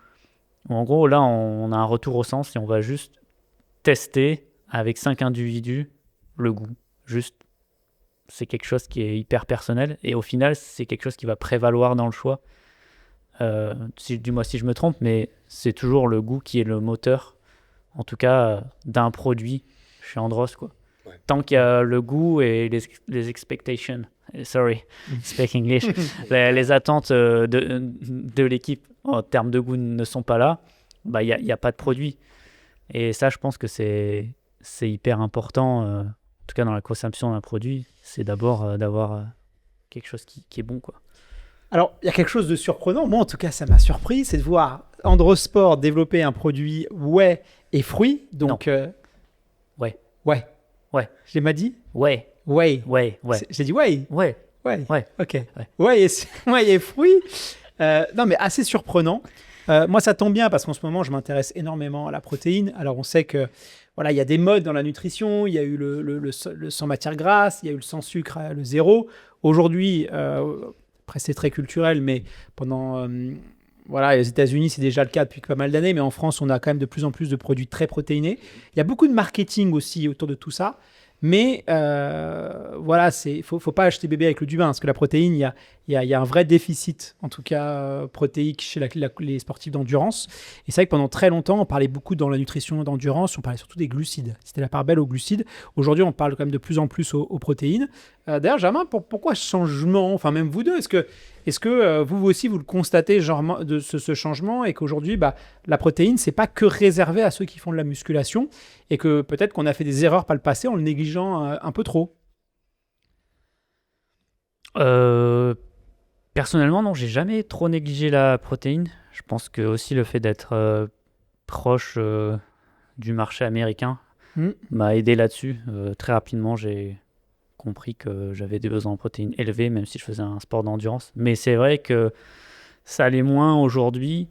en gros, là, on a un retour au sens et on va juste tester avec 5 individus le goût. Juste, c'est quelque chose qui est hyper personnel et au final, c'est quelque chose qui va prévaloir dans le choix. Dis-moi si je me trompe, mais c'est toujours le goût qui est le moteur, en tout cas, d'un produit chez Andros, quoi. Ouais. Tant qu'il y a le goût et les expectations, sorry, speak English, les attentes de l'équipe en termes de goût ne sont pas là, bah il y a pas de produit. Et ça, je pense que c'est hyper important, en tout cas dans la consommation d'un produit, c'est d'abord d'avoir quelque chose qui est bon, quoi. Alors, il y a quelque chose de surprenant. Moi, en tout cas, ça m'a surpris, c'est de voir Androsport développer un produit whey et fruits. Donc, Ouais. Je l'ai mal dit? Ouais. Whey. Ouais. J'ai dit whey. Ouais. Ok. Whey et fruits. Non, mais assez surprenant. Moi, ça tombe bien parce qu'en ce moment, je m'intéresse énormément à la protéine. Alors, on sait que voilà, il y a des modes dans la nutrition. Il y a eu le sans matière grasse, il y a eu le sans sucre, le zéro. Aujourd'hui, après, c'est très culturel, mais pendant voilà, les États-Unis, c'est déjà le cas depuis pas mal d'années, mais en France, on a quand même de plus en plus de produits très protéinés. Il y a beaucoup de marketing aussi autour de tout ça. Mais voilà, faut pas acheter bébé avec le du bain, parce que la protéine, il y a un vrai déficit, en tout cas protéique, chez les sportifs d'endurance. Et c'est vrai que pendant très longtemps, on parlait beaucoup dans la nutrition d'endurance, on parlait surtout des glucides. C'était la part belle aux glucides. Aujourd'hui, on parle quand même de plus en plus aux protéines. D'ailleurs, Germain, pourquoi ce changement? Enfin, même vous deux, est-ce que vous aussi, vous le constatez genre, de ce changement et qu'aujourd'hui, la protéine, c'est pas que réservé à ceux qui font de la musculation et que peut-être qu'on a fait des erreurs par le passé en le négligeant un peu trop? Personnellement, non, j'ai jamais trop négligé la protéine. Je pense que aussi le fait d'être proche du marché américain m'a aidé là-dessus. Très rapidement, j'ai compris que j'avais des besoins en protéines élevés, même si je faisais un sport d'endurance. Mais c'est vrai que ça allait moins aujourd'hui,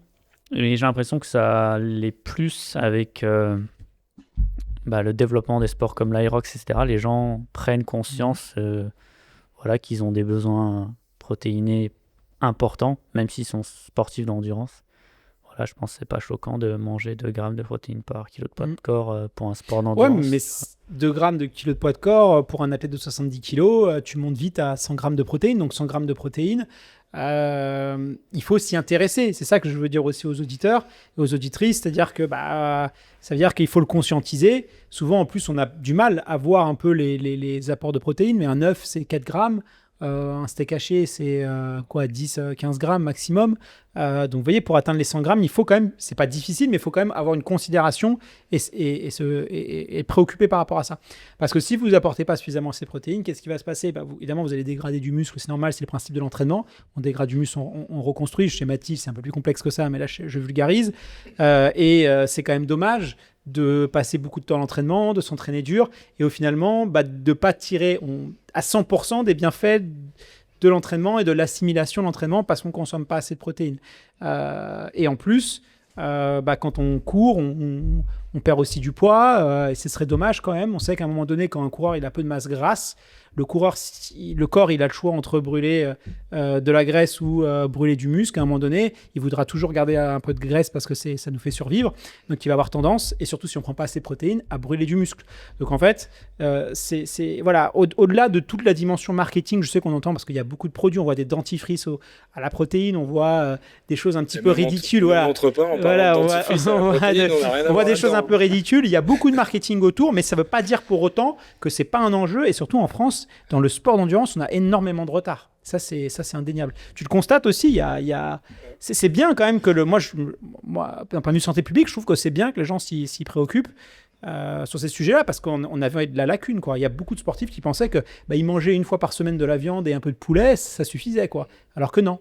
et j'ai l'impression que ça l'est plus avec le développement des sports comme l'Aerox, etc. Les gens prennent conscience voilà, qu'ils ont des besoins protéinés importants, même s'ils sont sportifs d'endurance. Voilà, je pense que c'est pas choquant de manger 2 grammes de protéines par kilo de poids de corps pour un sport d'endurance. Ouais, mais 2 grammes de kilo de poids de corps, pour un athlète de 70 kilos, tu montes vite à 100 grammes de protéines. Donc 100 grammes de protéines, il faut s'y intéresser. C'est ça que je veux dire aussi aux auditeurs et aux auditrices. C'est-à-dire que ça veut dire qu'il faut le conscientiser. Souvent, en plus, on a du mal à voir un peu les apports de protéines, mais un œuf, c'est 4 grammes. Un steak haché, c'est 10-15 grammes maximum. Donc, vous voyez, pour atteindre les 100 grammes, il faut quand même, c'est pas difficile, mais il faut quand même avoir une considération et préoccuper par rapport à ça. Parce que si vous apportez pas suffisamment ces protéines, qu'est-ce qui va se passer? Évidemment, vous allez dégrader du muscle, c'est normal, c'est le principe de l'entraînement. On dégrade du muscle, on reconstruit. Je schématise, c'est un peu plus complexe que ça, mais là, je vulgarise. C'est quand même dommage de passer beaucoup de temps à l'entraînement, de s'entraîner dur, et au finalement, de ne pas tirer à 100% des bienfaits de l'entraînement et de l'assimilation de l'entraînement parce qu'on ne consomme pas assez de protéines. Et en plus, quand on court, on perd aussi du poids, et ce serait dommage quand même. On sait qu'à un moment donné, quand un coureur il a peu de masse grasse, le coureur, le corps, il a le choix entre brûler de la graisse ou brûler du muscle. À un moment donné, il voudra toujours garder un peu de graisse parce que ça nous fait survivre. Donc, il va avoir tendance, et surtout si on ne prend pas assez de protéines, à brûler du muscle. Donc, en fait, voilà, au-delà de toute la dimension marketing, je sais qu'on entend parce qu'il y a beaucoup de produits, on voit des dentifrices à la protéine, on voit des choses un petit peu ridicules. Voilà. On voit des choses un peu ridicules. Il y a beaucoup de marketing autour, mais ça ne veut pas dire pour autant que c'est pas un enjeu. Et surtout en France, dans le sport d'endurance, on a énormément de retard. Ça, c'est indéniable. Tu le constates aussi. C'est bien quand même que moi, d'un point de vue santé publique, je trouve que c'est bien que les gens s'y préoccupent. Sur ces sujets-là, parce qu'on avait de la lacune, quoi. Il y a beaucoup de sportifs qui pensaient que ils mangeaient une fois par semaine de la viande et un peu de poulet, ça suffisait, quoi. Alors que non.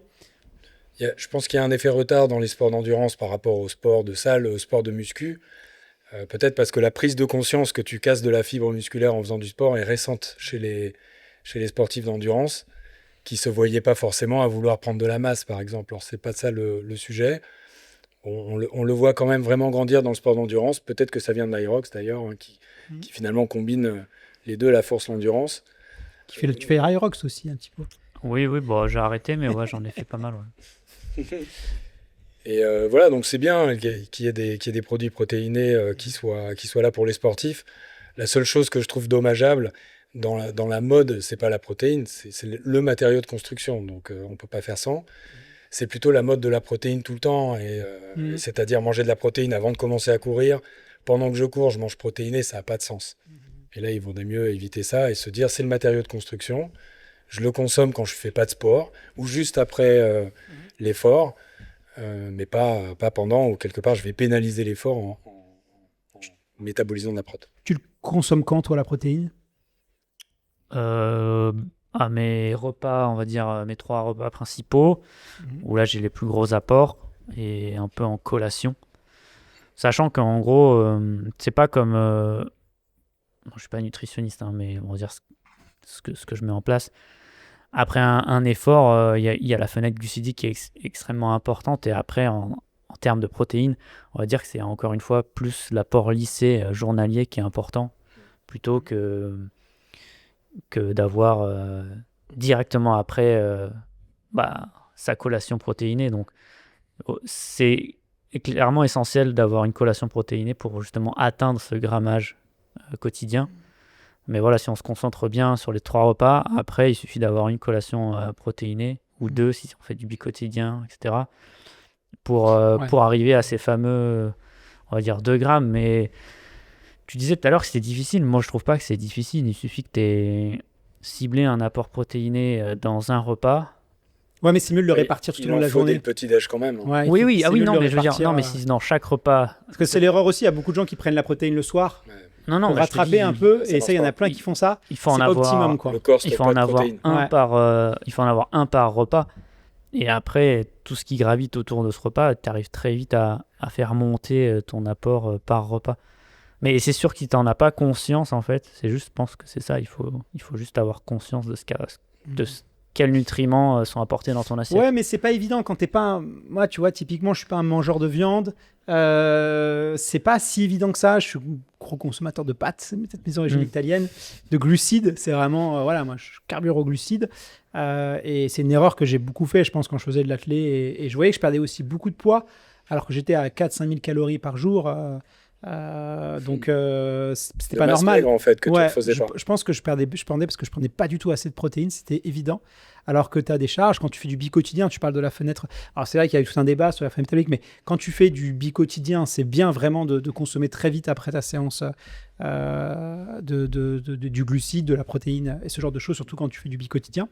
Je pense qu'il y a un effet retard dans les sports d'endurance par rapport au sport de salle, au sport de muscu. Peut-être parce que la prise de conscience que tu casses de la fibre musculaire en faisant du sport est récente chez les sportifs d'endurance, qui ne se voyaient pas forcément à vouloir prendre de la masse, par exemple. Alors, c'est pas ça le sujet. On le voit quand même vraiment grandir dans le sport d'endurance. Peut-être que ça vient de l'Irox d'ailleurs, qui finalement combine les deux, la force, l'endurance. Tu fais l'Irox aussi un petit peu. Oui, bon, j'ai arrêté, mais ouais, j'en ai fait pas mal. Ouais. Et voilà, donc c'est bien qu'il y ait des produits protéinés qui soient là pour les sportifs. La seule chose que je trouve dommageable dans la mode, c'est pas la protéine, c'est le matériau de construction. Donc on peut pas faire sans. C'est plutôt la mode de la protéine tout le temps, c'est-à-dire manger de la protéine avant de commencer à courir. Pendant que je cours, je mange protéiné, ça n'a pas de sens. Et là, il vaudrait mieux éviter ça et se dire, c'est le matériau de construction, je le consomme quand je ne fais pas de sport, ou juste après l'effort, mais pas pendant, ou quelque part, je vais pénaliser l'effort en métabolisant de la protéine. Tu le consommes quand, toi, la protéine ? À mes repas, on va dire mes 3 repas principaux, où là j'ai les plus gros apports, et un peu en collation. Sachant qu'en gros, c'est pas comme... je suis pas nutritionniste, mais on va dire ce que je mets en place. Après un effort, il y a la fenêtre glucidique qui est extrêmement importante, et après, en termes de protéines, on va dire que c'est encore une fois plus l'apport lissé journalier qui est important, plutôt que d'avoir directement après sa collation protéinée. Donc, c'est clairement essentiel d'avoir une collation protéinée pour justement atteindre ce grammage quotidien. Mais voilà, si on se concentre bien sur les 3 repas, après, il suffit d'avoir une collation protéinée, ou 2 si on fait du bi-quotidien, etc., pour arriver à ces fameux, on va dire, 2 grammes. Mais tu disais tout à l'heure que c'était difficile. Moi, je trouve pas que c'est difficile. Il suffit que tu aies ciblé un apport protéiné dans un repas. Ouais, mais c'est mieux de le répartir tout au long de la journée. Il faut des petits déj quand même. Ouais, oui, mais je veux dire, mais si dans chaque repas... Parce que c'est l'erreur aussi, il y a beaucoup de gens qui prennent la protéine le soir pour rattraper un peu, et ça, il y en a plein qui font ça. Il faut en avoir optimum, quoi. Le corps il faut en avoir un par repas. Et après, tout ce qui gravite autour de ce repas, tu arrives très vite à faire monter ton apport par repas. Mais c'est sûr que tu n'en as pas conscience, en fait. C'est juste, je pense que c'est ça. Il faut juste avoir conscience de quels nutriments sont apportés dans ton assiette. Ouais, mais c'est pas évident quand t'es pas... Moi, tu vois, typiquement, je suis pas un mangeur de viande. C'est pas si évident que ça. Je suis un gros consommateur de pâtes, c'est peut-être mes origines italiennes, de glucides. C'est vraiment... moi, je carbure aux glucides. Et c'est une erreur que j'ai beaucoup fait, je pense, quand je faisais de l'athlé. Et je voyais que je perdais aussi beaucoup de poids, alors que j'étais à 4-5 000 calories par jour. Donc c'était pas normal maigre, en fait, que tu ne faisais pas. Je pense que je perdais parce que je prenais pas du tout assez de protéines, c'était évident, alors que tu as des charges quand tu fais du bi-quotidien. Tu parles de la fenêtre, alors c'est là qu'il y a eu tout un débat sur la fenêtre métabolique, mais quand tu fais du bi-quotidien, c'est bien vraiment de consommer très vite après ta séance du glucide, de la protéine et ce genre de choses, surtout quand tu fais du bi-quotidien.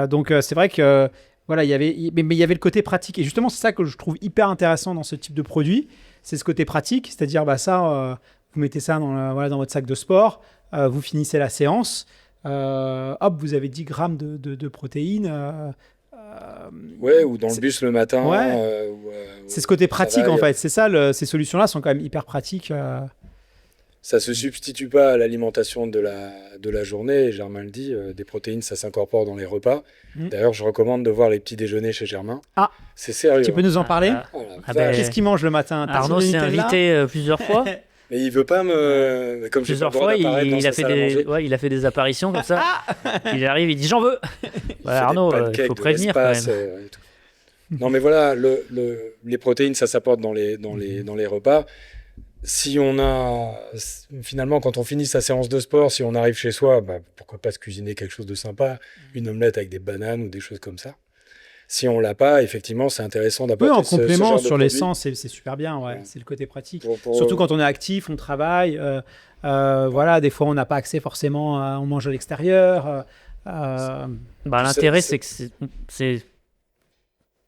Donc c'est vrai que voilà, il y avait le côté pratique, et justement c'est ça que je trouve hyper intéressant dans ce type de produit. C'est ce côté pratique, c'est-à-dire vous mettez ça dans votre sac de sport, vous finissez la séance, hop, vous avez 10 grammes de protéines. Ou dans le bus le matin. C'est ce côté pratique, en fait. C'est ça, ces solutions-là sont quand même hyper pratiques. Ça ne se substitue pas à l'alimentation de la journée. Germain le dit, des protéines, ça s'incorpore dans les repas. D'ailleurs, je recommande de voir les petits déjeuners chez Germain. Ah, c'est sérieux. Tu peux nous en parler ? Qu'est-ce qu'il mange le matin ? Arnaud s'est invité plusieurs fois. Mais il veut pas me. Comme j'ai pas le Plusieurs droit fois, d'apparaître dans il sa a fait salle à manger. il a fait des apparitions comme ça. Il arrive, il dit j'en veux. Il Voilà, fait Arnaud, des il pancakes faut de prévenir quand l'espace, même. et tout. Non, mais voilà, les protéines, ça s'apporte dans les repas. Si on a, finalement, quand on finit sa séance de sport, si on arrive chez soi, bah, pourquoi pas se cuisiner quelque chose de sympa, une omelette avec des bananes ou des choses comme ça. Si on l'a pas, effectivement, c'est intéressant Oui, d'apporter en ce complément genre de sur produit. l'essence, c'est super bien, ouais. Ouais. C'est le côté pratique. Pour- Surtout quand on est actif, on travaille. Voilà, des fois, on n'a pas accès forcément on mange à l'extérieur. Bah, Puis l'intérêt, c'est- c'est que c'est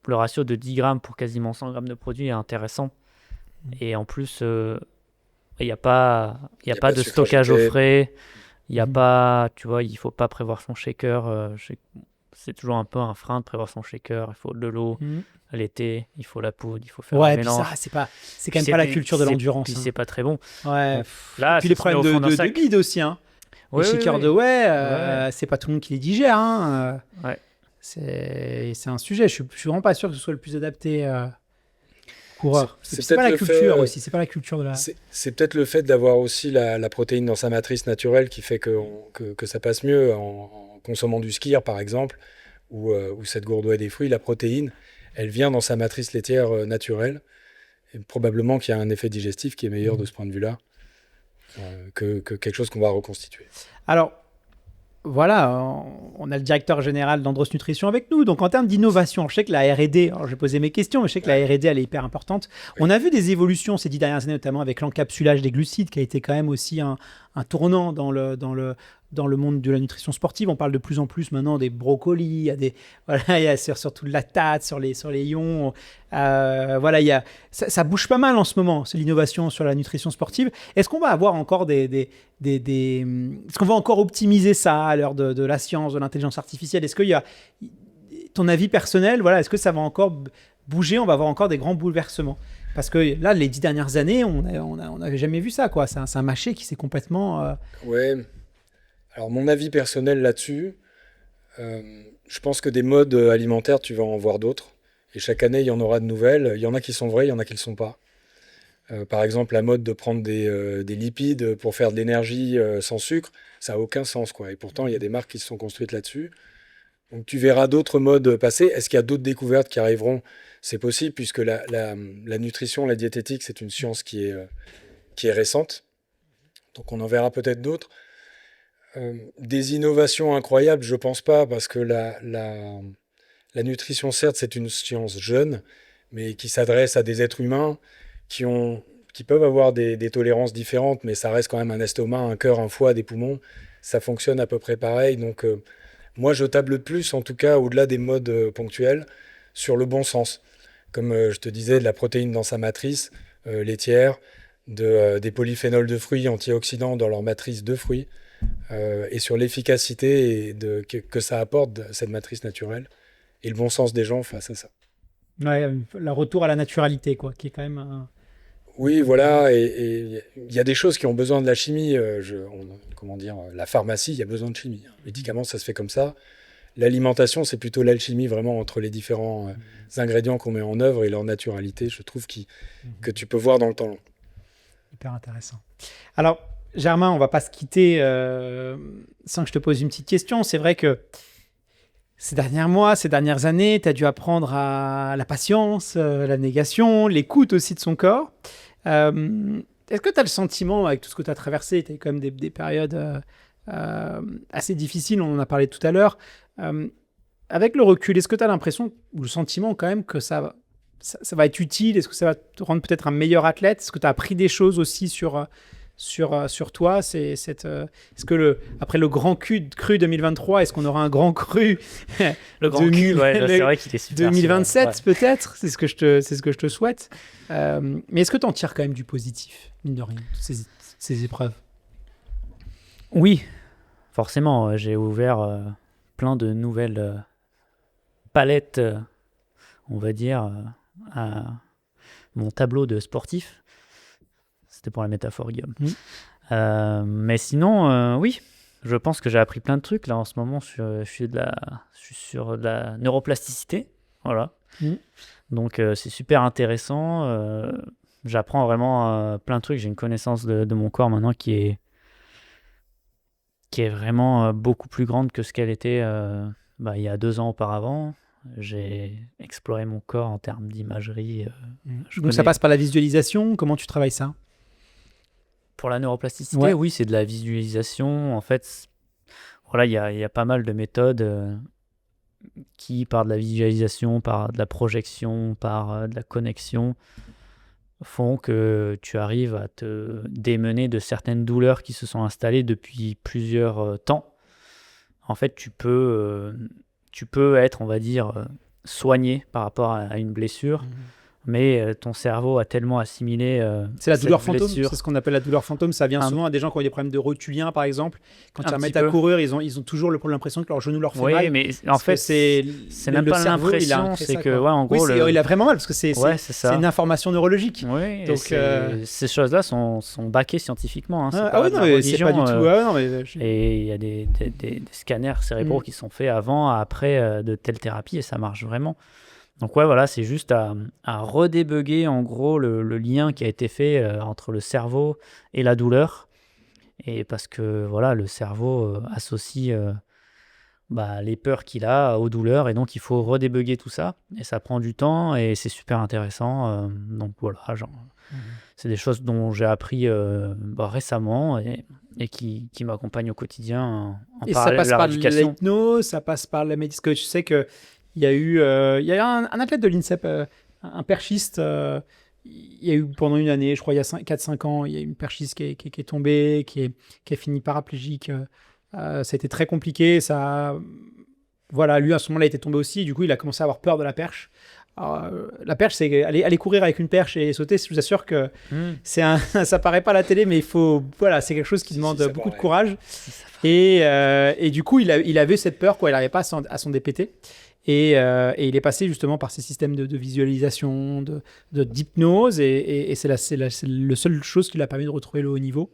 le ratio de 10 grammes pour quasiment 100 grammes de produit est intéressant. Et en plus, il n'y a pas de sucre stockage au ajouté. frais. Il n'y a Mhm. pas, tu vois, il faut pas prévoir son shaker. C'est toujours un peu un frein de prévoir son shaker. Il faut de l'eau Mhm. l'été, il faut la poudre, il faut faire Ouais, le puis mélange. ça, c'est quand même pas la culture de l'endurance. Puis hein. c'est pas très bon. Ouais. Là, Puis les ça se met problèmes au fond d'un de sac. guide aussi. Hein. Ouais, Les ouais, shakers ouais. de whey, c'est pas tout le monde qui les digère. Hein. Ouais. C'est un sujet. Je suis vraiment pas sûr que ce soit le plus adapté coureur. C'est Et puis c'est pas la peut-être le culture fait- aussi. C'est pas la culture de la. C'est peut-être le fait d'avoir aussi la protéine dans sa matrice naturelle qui fait que ça passe mieux en consommant du skyr, par exemple, ou cette gourde whey des fruits. La protéine, elle vient dans sa matrice laitière naturelle. Et probablement qu'il y a un effet digestif qui est meilleur de ce point de vue-là que quelque chose qu'on va reconstituer. Alors, voilà, on a le directeur général d'Andros Nutrition avec nous. Donc, en termes d'innovation, je sais que la R&D, alors je vais poser mes questions, mais je sais que la R&D, elle est hyper importante. Oui. On a vu des évolutions ces 10 dernières années, notamment avec l'encapsulage des glucides, qui a été quand même aussi un tournant dans le monde de la nutrition sportive. On parle de plus en plus maintenant des brocolis, il y a il y a surtout de la lactate sur les ions. Voilà, ça bouge pas mal en ce moment, c'est l'innovation sur la nutrition sportive. Est-ce qu'on va avoir encore est-ce qu'on va encore optimiser ça à l'heure de la science, de l'intelligence artificielle? Est-ce qu'il y a ton avis personnel, voilà, est-ce que ça va encore bouger? On va avoir encore des grands bouleversements? Parce que là, les 10 dernières années, on n'avait jamais vu ça, quoi. C'est un marché qui s'est complètement... Ouais. Alors, mon avis personnel là-dessus, je pense que des modes alimentaires, tu vas en voir d'autres. Et chaque année, il y en aura de nouvelles. Il y en a qui sont vraies, il y en a qui ne le sont pas. Par exemple, la mode de prendre des lipides pour faire de l'énergie sans sucre, ça n'a aucun sens, quoi. Et pourtant, il y a des marques qui se sont construites là-dessus. Donc, tu verras d'autres modes passer. Est-ce qu'il y a d'autres découvertes qui arriveront? C'est possible, puisque la nutrition, la diététique, c'est une science qui est récente. Donc, on en verra peut-être d'autres. Des innovations incroyables, je pense pas, parce que la nutrition, certes, c'est une science jeune, mais qui s'adresse à des êtres humains qui peuvent avoir des tolérances différentes, mais ça reste quand même un estomac, un cœur, un foie, des poumons. Ça fonctionne à peu près pareil. Donc, moi, je table plus, en tout cas, au-delà des modes ponctuels, sur le bon sens. Comme je te disais, de la protéine dans sa matrice laitière, des polyphénols de fruits antioxydants dans leur matrice de fruits, et sur l'efficacité que ça apporte, cette matrice naturelle, et le bon sens des gens face à ça. Ouais, le retour à la naturalité, quoi, qui est quand même... Oui, voilà, et il y a des choses qui ont besoin de la chimie. Comment dire, la pharmacie, il y a besoin de chimie. Les médicaments, ça se fait comme ça. L'alimentation, c'est plutôt l'alchimie vraiment entre les différents ingrédients qu'on met en œuvre et leur naturalité, je trouve, que tu peux voir dans le temps long. Hyper intéressant. Alors, Germain, on va pas se quitter sans que je te pose une petite question. C'est vrai que ces derniers mois, ces dernières années, tu as dû apprendre à la patience, l'abnégation, l'écoute aussi de son corps. Est-ce que tu as le sentiment, avec tout ce que tu as traversé, tu as eu quand même des périodes assez difficiles, on en a parlé tout à l'heure, avec le recul, est-ce que tu as l'impression, ou le sentiment quand même, que ça va être utile? Est-ce que ça va te rendre peut-être un meilleur athlète? Est-ce que tu as appris des choses aussi sur toi? Est-ce que après le grand cru 2023, est-ce qu'on aura un grand cru Le grand cul, ouais, là, c'est vrai qu'il est super. 2027 ouais. peut-être? C'est ce que je te souhaite. Mais est-ce que tu en tires quand même du positif, mine de rien, ces épreuves? Oui, forcément, j'ai ouvert plein de nouvelles palettes, on va dire, à mon tableau de sportif. C'était pour la métaphore, Guillaume. Mais sinon, oui, je pense que j'ai appris plein de trucs. Là, en ce moment, je suis sur de la neuroplasticité. Voilà. Donc, c'est super intéressant. j'apprends vraiment plein de trucs. J'ai une connaissance de mon corps maintenant qui est vraiment beaucoup plus grande que ce qu'elle était il y a 2 ans auparavant. J'ai exploré mon corps en termes d'imagerie. Donc ça passe par la visualisation. Comment tu travailles ça? Pour la neuroplasticité, Ouais. oui, c'est de la visualisation. En fait, voilà, il y a pas mal de méthodes qui, par de la visualisation, par de la projection, par de la connexion, font que tu arrives à te démener de certaines douleurs qui se sont installées depuis plusieurs temps. En fait, tu peux être, on va dire, soigné par rapport à une blessure, mais ton cerveau a tellement assimilé C'est la cette douleur fantôme, blessure. c'est ce qu'on appelle la douleur fantôme. Ça vient Un- souvent à des gens qui ont des problèmes de rotulien, par exemple. Quand ils Un remettent petit à peu. courir, ils ont toujours l'impression que leur genou leur fait Oui, mal. mais en Parce que fait, c'est même le pas cerveau, il a l'impression, créé c'est ça, que, quoi. ouais, en Oui, gros, il a vraiment mal parce que c'est ouais, c'est ça. une information neurologique. Oui, Donc, ces choses-là sont backées scientifiquement. Hein, c'est Ah pas oui, de non, la mais c'est pas du religion, tout. Ouais, non, mais Et il y a des scanners cérébraux qui sont faits avant, après de telles thérapies et ça marche vraiment. Donc ouais, voilà, c'est juste à redébugger en gros le lien qui a été fait entre le cerveau et la douleur. Et parce que voilà, le cerveau associe les peurs qu'il a aux douleurs et donc il faut redébugger tout ça. Et ça prend du temps et c'est super intéressant. Donc voilà, c'est des choses dont j'ai appris récemment et qui m'accompagnent au quotidien en Et ça parallèle passe de la par rééducation. l'hypnose, ça passe par la médecine. Je sais qu'il y a eu un athlète de l'INSEP, un perchiste. Il y a eu pendant une année, je crois, il y a 4-5 ans, il y a eu une perchiste qui est tombée, qui a fini paraplégique. Ça a été très compliqué. Voilà, lui, à ce moment-là, il était tombé aussi. Du coup, il a commencé à avoir peur de la perche. Alors, la perche, c'est aller courir avec une perche et sauter. Je vous assure que ça paraît pas à la télé, mais c'est quelque chose qui demande ça beaucoup de paraît. courage. Et du coup, il avait cette peur, quoi. Il n'arrivait pas à s'en dépêter. Et il est passé justement par ces systèmes de visualisation, d'hypnose, et c'est la seule chose qui lui a permis de retrouver le haut niveau.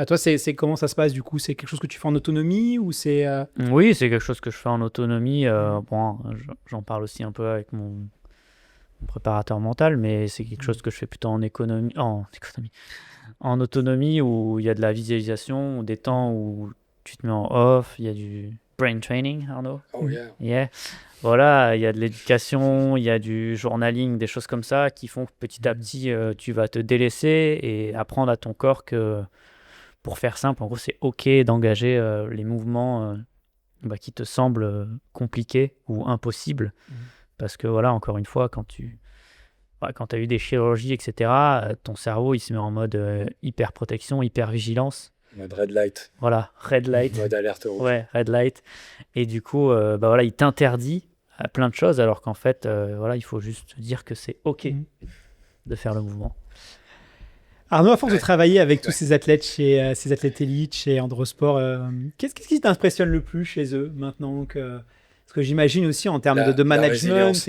Toi, c'est comment ça se passe du coup? C'est quelque chose que tu fais en autonomie ou c'est Oui, c'est quelque chose que je fais en autonomie. J'en parle aussi un peu avec mon préparateur mental, mais c'est quelque chose que je fais plutôt en autonomie où il y a de la visualisation, ou des temps où tu te mets en off, il y a du brain training, Arnaud. Oh yeah. Yeah. Voilà, il y a de l'éducation, il y a du journaling, des choses comme ça qui font que petit à petit, tu vas te délaisser et apprendre à ton corps que, pour faire simple, en gros, c'est OK d'engager les mouvements qui te semblent compliqués ou impossibles. Parce que, voilà, encore une fois, quand tu as eu des chirurgies, etc., ton cerveau, il se met en mode hyper protection, hyper vigilance. Mode red light, Voilà, red light. mode alerte rouge. Ouais, red light. Et du coup, il t'interdit à plein de choses, alors qu'en fait, il faut juste dire que c'est OK de faire le mouvement. Arnaud, à force de travailler avec tous ces athlètes ces athlètes élites chez Androsport, qu'est-ce qui t'impressionne le plus chez eux maintenant parce que j'imagine aussi en termes de La management résilience.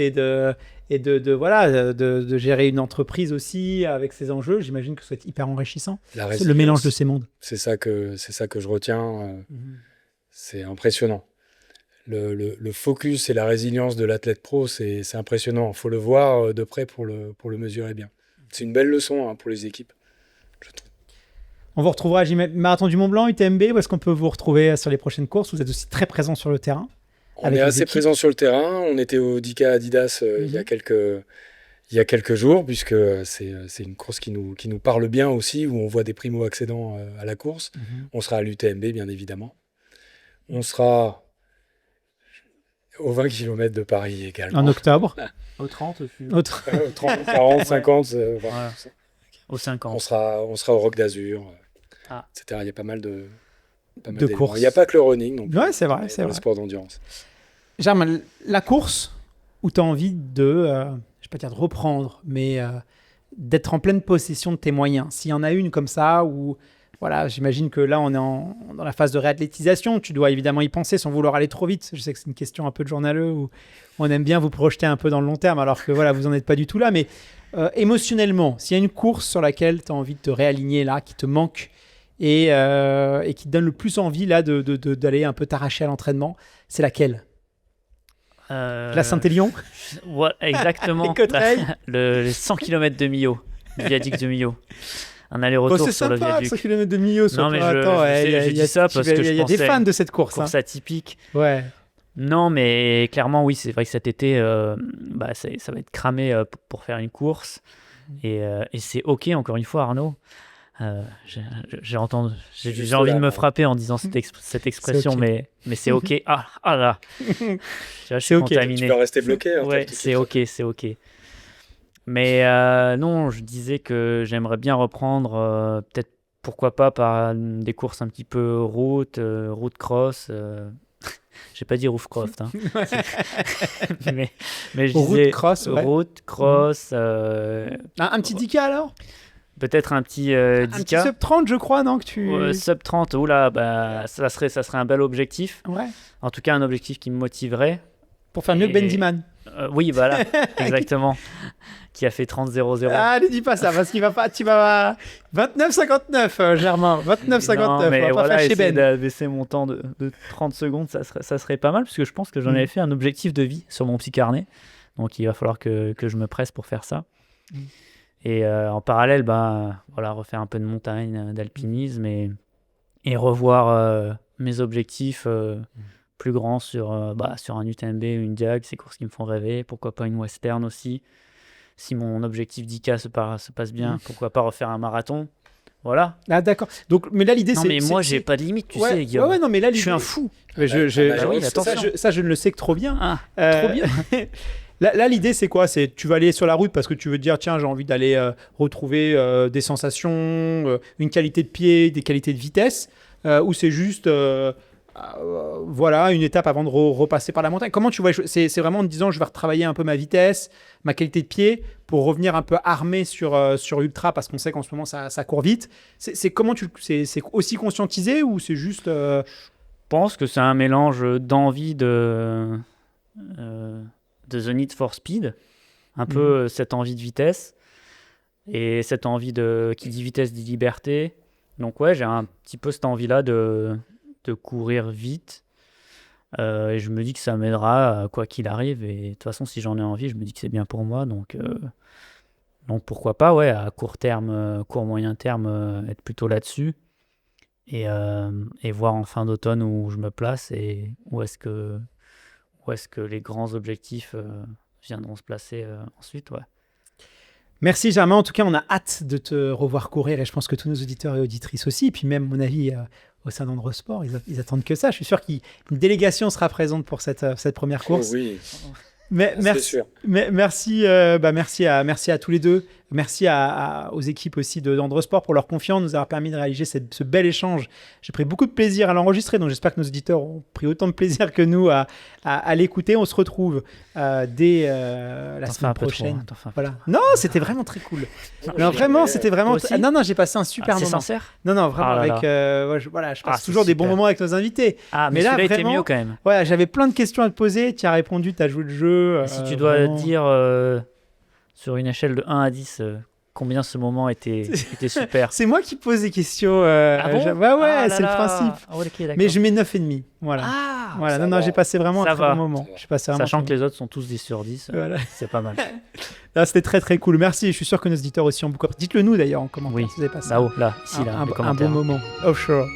et de gérer une entreprise aussi avec ces enjeux, j'imagine que ça doit être hyper enrichissant. La Le résilience, mélange de ces mondes. c'est ça que je retiens. C'est impressionnant. Le focus et la résilience de l'athlète pro, c'est impressionnant. Il faut le voir de près pour le mesurer bien. C'est une belle leçon pour les équipes, je trouve. On vous retrouvera à Marathon du Mont Blanc, UTMB. Où est-ce qu'on peut vous retrouver sur les prochaines courses? Vous êtes aussi très présent sur le terrain. On Avec est les assez équipes. présent sur le terrain. On était au 10K Adidas il y a quelques jours, puisque c'est une course qui nous parle bien aussi, où on voit des primo-accédants à la course. On sera à l'UTMB, bien évidemment. On sera aux 20 km de Paris également. En octobre. Au 30 Autre. 30, 40, 50, voilà, Voilà. tout ça. Au 50. On sera au Roc d'Azur, Ah. etc. Il y a pas mal de De d'éléments. courses. Il n'y a pas que le running non plus. Ouais, c'est vrai, Dans c'est le vrai. sport d'endurance. Germain, la course où tu as envie de, je vais pas dire de reprendre, mais d'être en pleine possession de tes moyens. S'il y en a une comme ça, où, voilà, j'imagine que là, on est dans la phase de réathlétisation. Tu dois évidemment y penser sans vouloir aller trop vite. Je sais que c'est une question un peu de journaleux où on aime bien vous projeter un peu dans le long terme, alors que voilà, vous n'en êtes pas du tout là. Mais émotionnellement, s'il y a une course sur laquelle tu as envie de te réaligner, là, qui te manque et qui te donne le plus envie là, d'aller un peu t'arracher à l'entraînement, c'est laquelle? La Saint-Élion? Ouais, exactement. Les Cotreilles. Les 100 km de Millau. du viaduc de Millau. Un Bon, aller-retour c'est sur le sympa, viaduc. 100 km de Millau. Non, mais je dis ça parce que il y je a des pensais fans de cette course. Course atypique. Ouais. Non, mais clairement, oui, c'est vrai que cet été, ça va être cramé pour faire une course. Et c'est OK, encore une fois, Arnaud. J'ai entendu, j'ai envie de me frapper en disant cette expression, OK. mais c'est OK. Ah là, tu vois, je suis C'est OK. contaminé. Tu peux rester bloqué. Hein, Ouais, c'est OK. Mais non, je disais que j'aimerais bien reprendre, peut-être, pourquoi pas, par des courses un petit peu route cross. J'ai pas dit Roofcroft, hein. mais je disais Route cross, ouais. route, cross, Un petit 10K alors? peut-être un petit Un petit 10K. sub 30, je crois, non que tu... Sub 30, oula, ça serait un bel objectif. Ouais. En tout cas, un objectif qui me motiverait. Pour faire mieux que Et- Bendiman. Oui, voilà, exactement. Qui a fait 30-0-0. Ah, ne dis pas ça, parce qu'il va pas... Tu vas... 29,59, Germain. 29,59. Non, mais On va voilà, pas faire chez essayer Ben. d'abaisser mon temps de 30 secondes, ça serait pas mal, parce que je pense que j'en Mm. avais fait un objectif de vie sur mon petit carnet. Donc il va falloir que je me presse pour faire ça. Mm. Et en parallèle, voilà, refaire un peu de montagne, d'alpinisme et revoir mes objectifs plus grands sur un UTMB, une Diag, ces courses qui me font rêver. Pourquoi pas une Western aussi. Si mon objectif 10K se passe bien, pourquoi pas refaire un marathon. Voilà. Ah, d'accord. Donc, mais là, l'idée, Non, c'est... mais moi, j'ai pas de limite, tu sais, Guillaume. Ouais, non, mais là, Je l'idée... suis un fou. Mais Ah, bah oui, attention. ça, je ne le sais que trop bien. Ah, Euh, trop bien. Là, l'idée, c'est quoi? C'est tu vas aller sur la route parce que tu veux te dire, tiens, j'ai envie d'aller retrouver des sensations, une qualité de pied, des qualités de vitesse, ou c'est juste, voilà, une étape avant de repasser par la montagne. Comment tu vois? C'est vraiment en te disant, je vais retravailler un peu ma vitesse, ma qualité de pied, pour revenir un peu armé sur Ultra, parce qu'on sait qu'en ce moment, ça court vite. C'est comment c'est aussi conscientisé ou c'est juste... Je pense que c'est un mélange d'envie de The Need for Speed, un peu cette envie de vitesse, et cette envie qui dit vitesse dit liberté. Donc ouais, j'ai un petit peu cette envie-là de courir vite, et je me dis que ça m'aidera quoi qu'il arrive, et de toute façon, si j'en ai envie, je me dis que c'est bien pour moi, donc pourquoi pas, ouais, à court terme, court moyen terme, être plutôt là-dessus. Et voir en fin d'automne où je me place et où est-ce que les grands objectifs viendront se placer ensuite. Ouais. Merci Germain, en tout cas on a hâte de te revoir courir et je pense que tous nos auditeurs et auditrices aussi, et puis même à mon avis au sein d'Androsport, ils attendent que ça. Je suis sûr qu'une délégation sera présente pour cette première course. Oh oui, Mais c'est merci, sûr. merci à tous les deux. Merci aux équipes aussi d'Androsport pour leur confiance, nous avoir permis de réaliser ce bel échange. J'ai pris beaucoup de plaisir à l'enregistrer, donc j'espère que nos auditeurs ont pris autant de plaisir que nous à l'écouter. On se retrouve dès la semaine prochaine. Voilà. Non, c'était vraiment très cool. Non, vraiment, c'était vraiment. Toi aussi Non, j'ai passé un super c'est moment. sincère. Non, vraiment Ah là avec. là. Je passe c'est toujours des bons super. moments avec nos invités. Ah, Mais mais là, celui-là était vraiment, mieux quand même. Ouais, j'avais plein de questions à te poser. Tu as répondu, tu as joué le jeu. Si tu dois vraiment. dire sur une échelle de 1 à 10 combien ce moment était super. C'est moi qui pose des questions. Ah bon Ouais, Ah là c'est le là. principe. Ah, ok, d'accord. Mais je mets 9,5. Voilà. Ah, Voilà. ça Non, va. j'ai passé vraiment Ça un très va. bon moment. Ça va. J'ai passé vraiment sachant un que très les autres sont tous 10 sur 10, bon moment. Voilà. c'est pas mal. Là, c'était très très cool. Merci. Je suis sûr que nos auditeurs aussi ont beaucoup appris. Dites-le nous d'ailleurs en commentaire Oui. si vous avez passé Là-haut, là, ici, là, les un bon commentaires. moment. Offshore.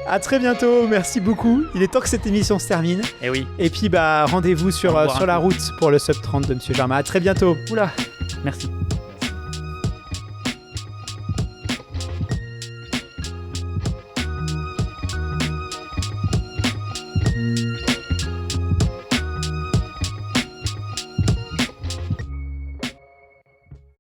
À très bientôt. Merci beaucoup. Il est temps que cette émission se termine. Et oui. Et puis, rendez-vous sur Au revoir. la route pour le sub 30 de Monsieur Germain. À très bientôt. Oula, merci.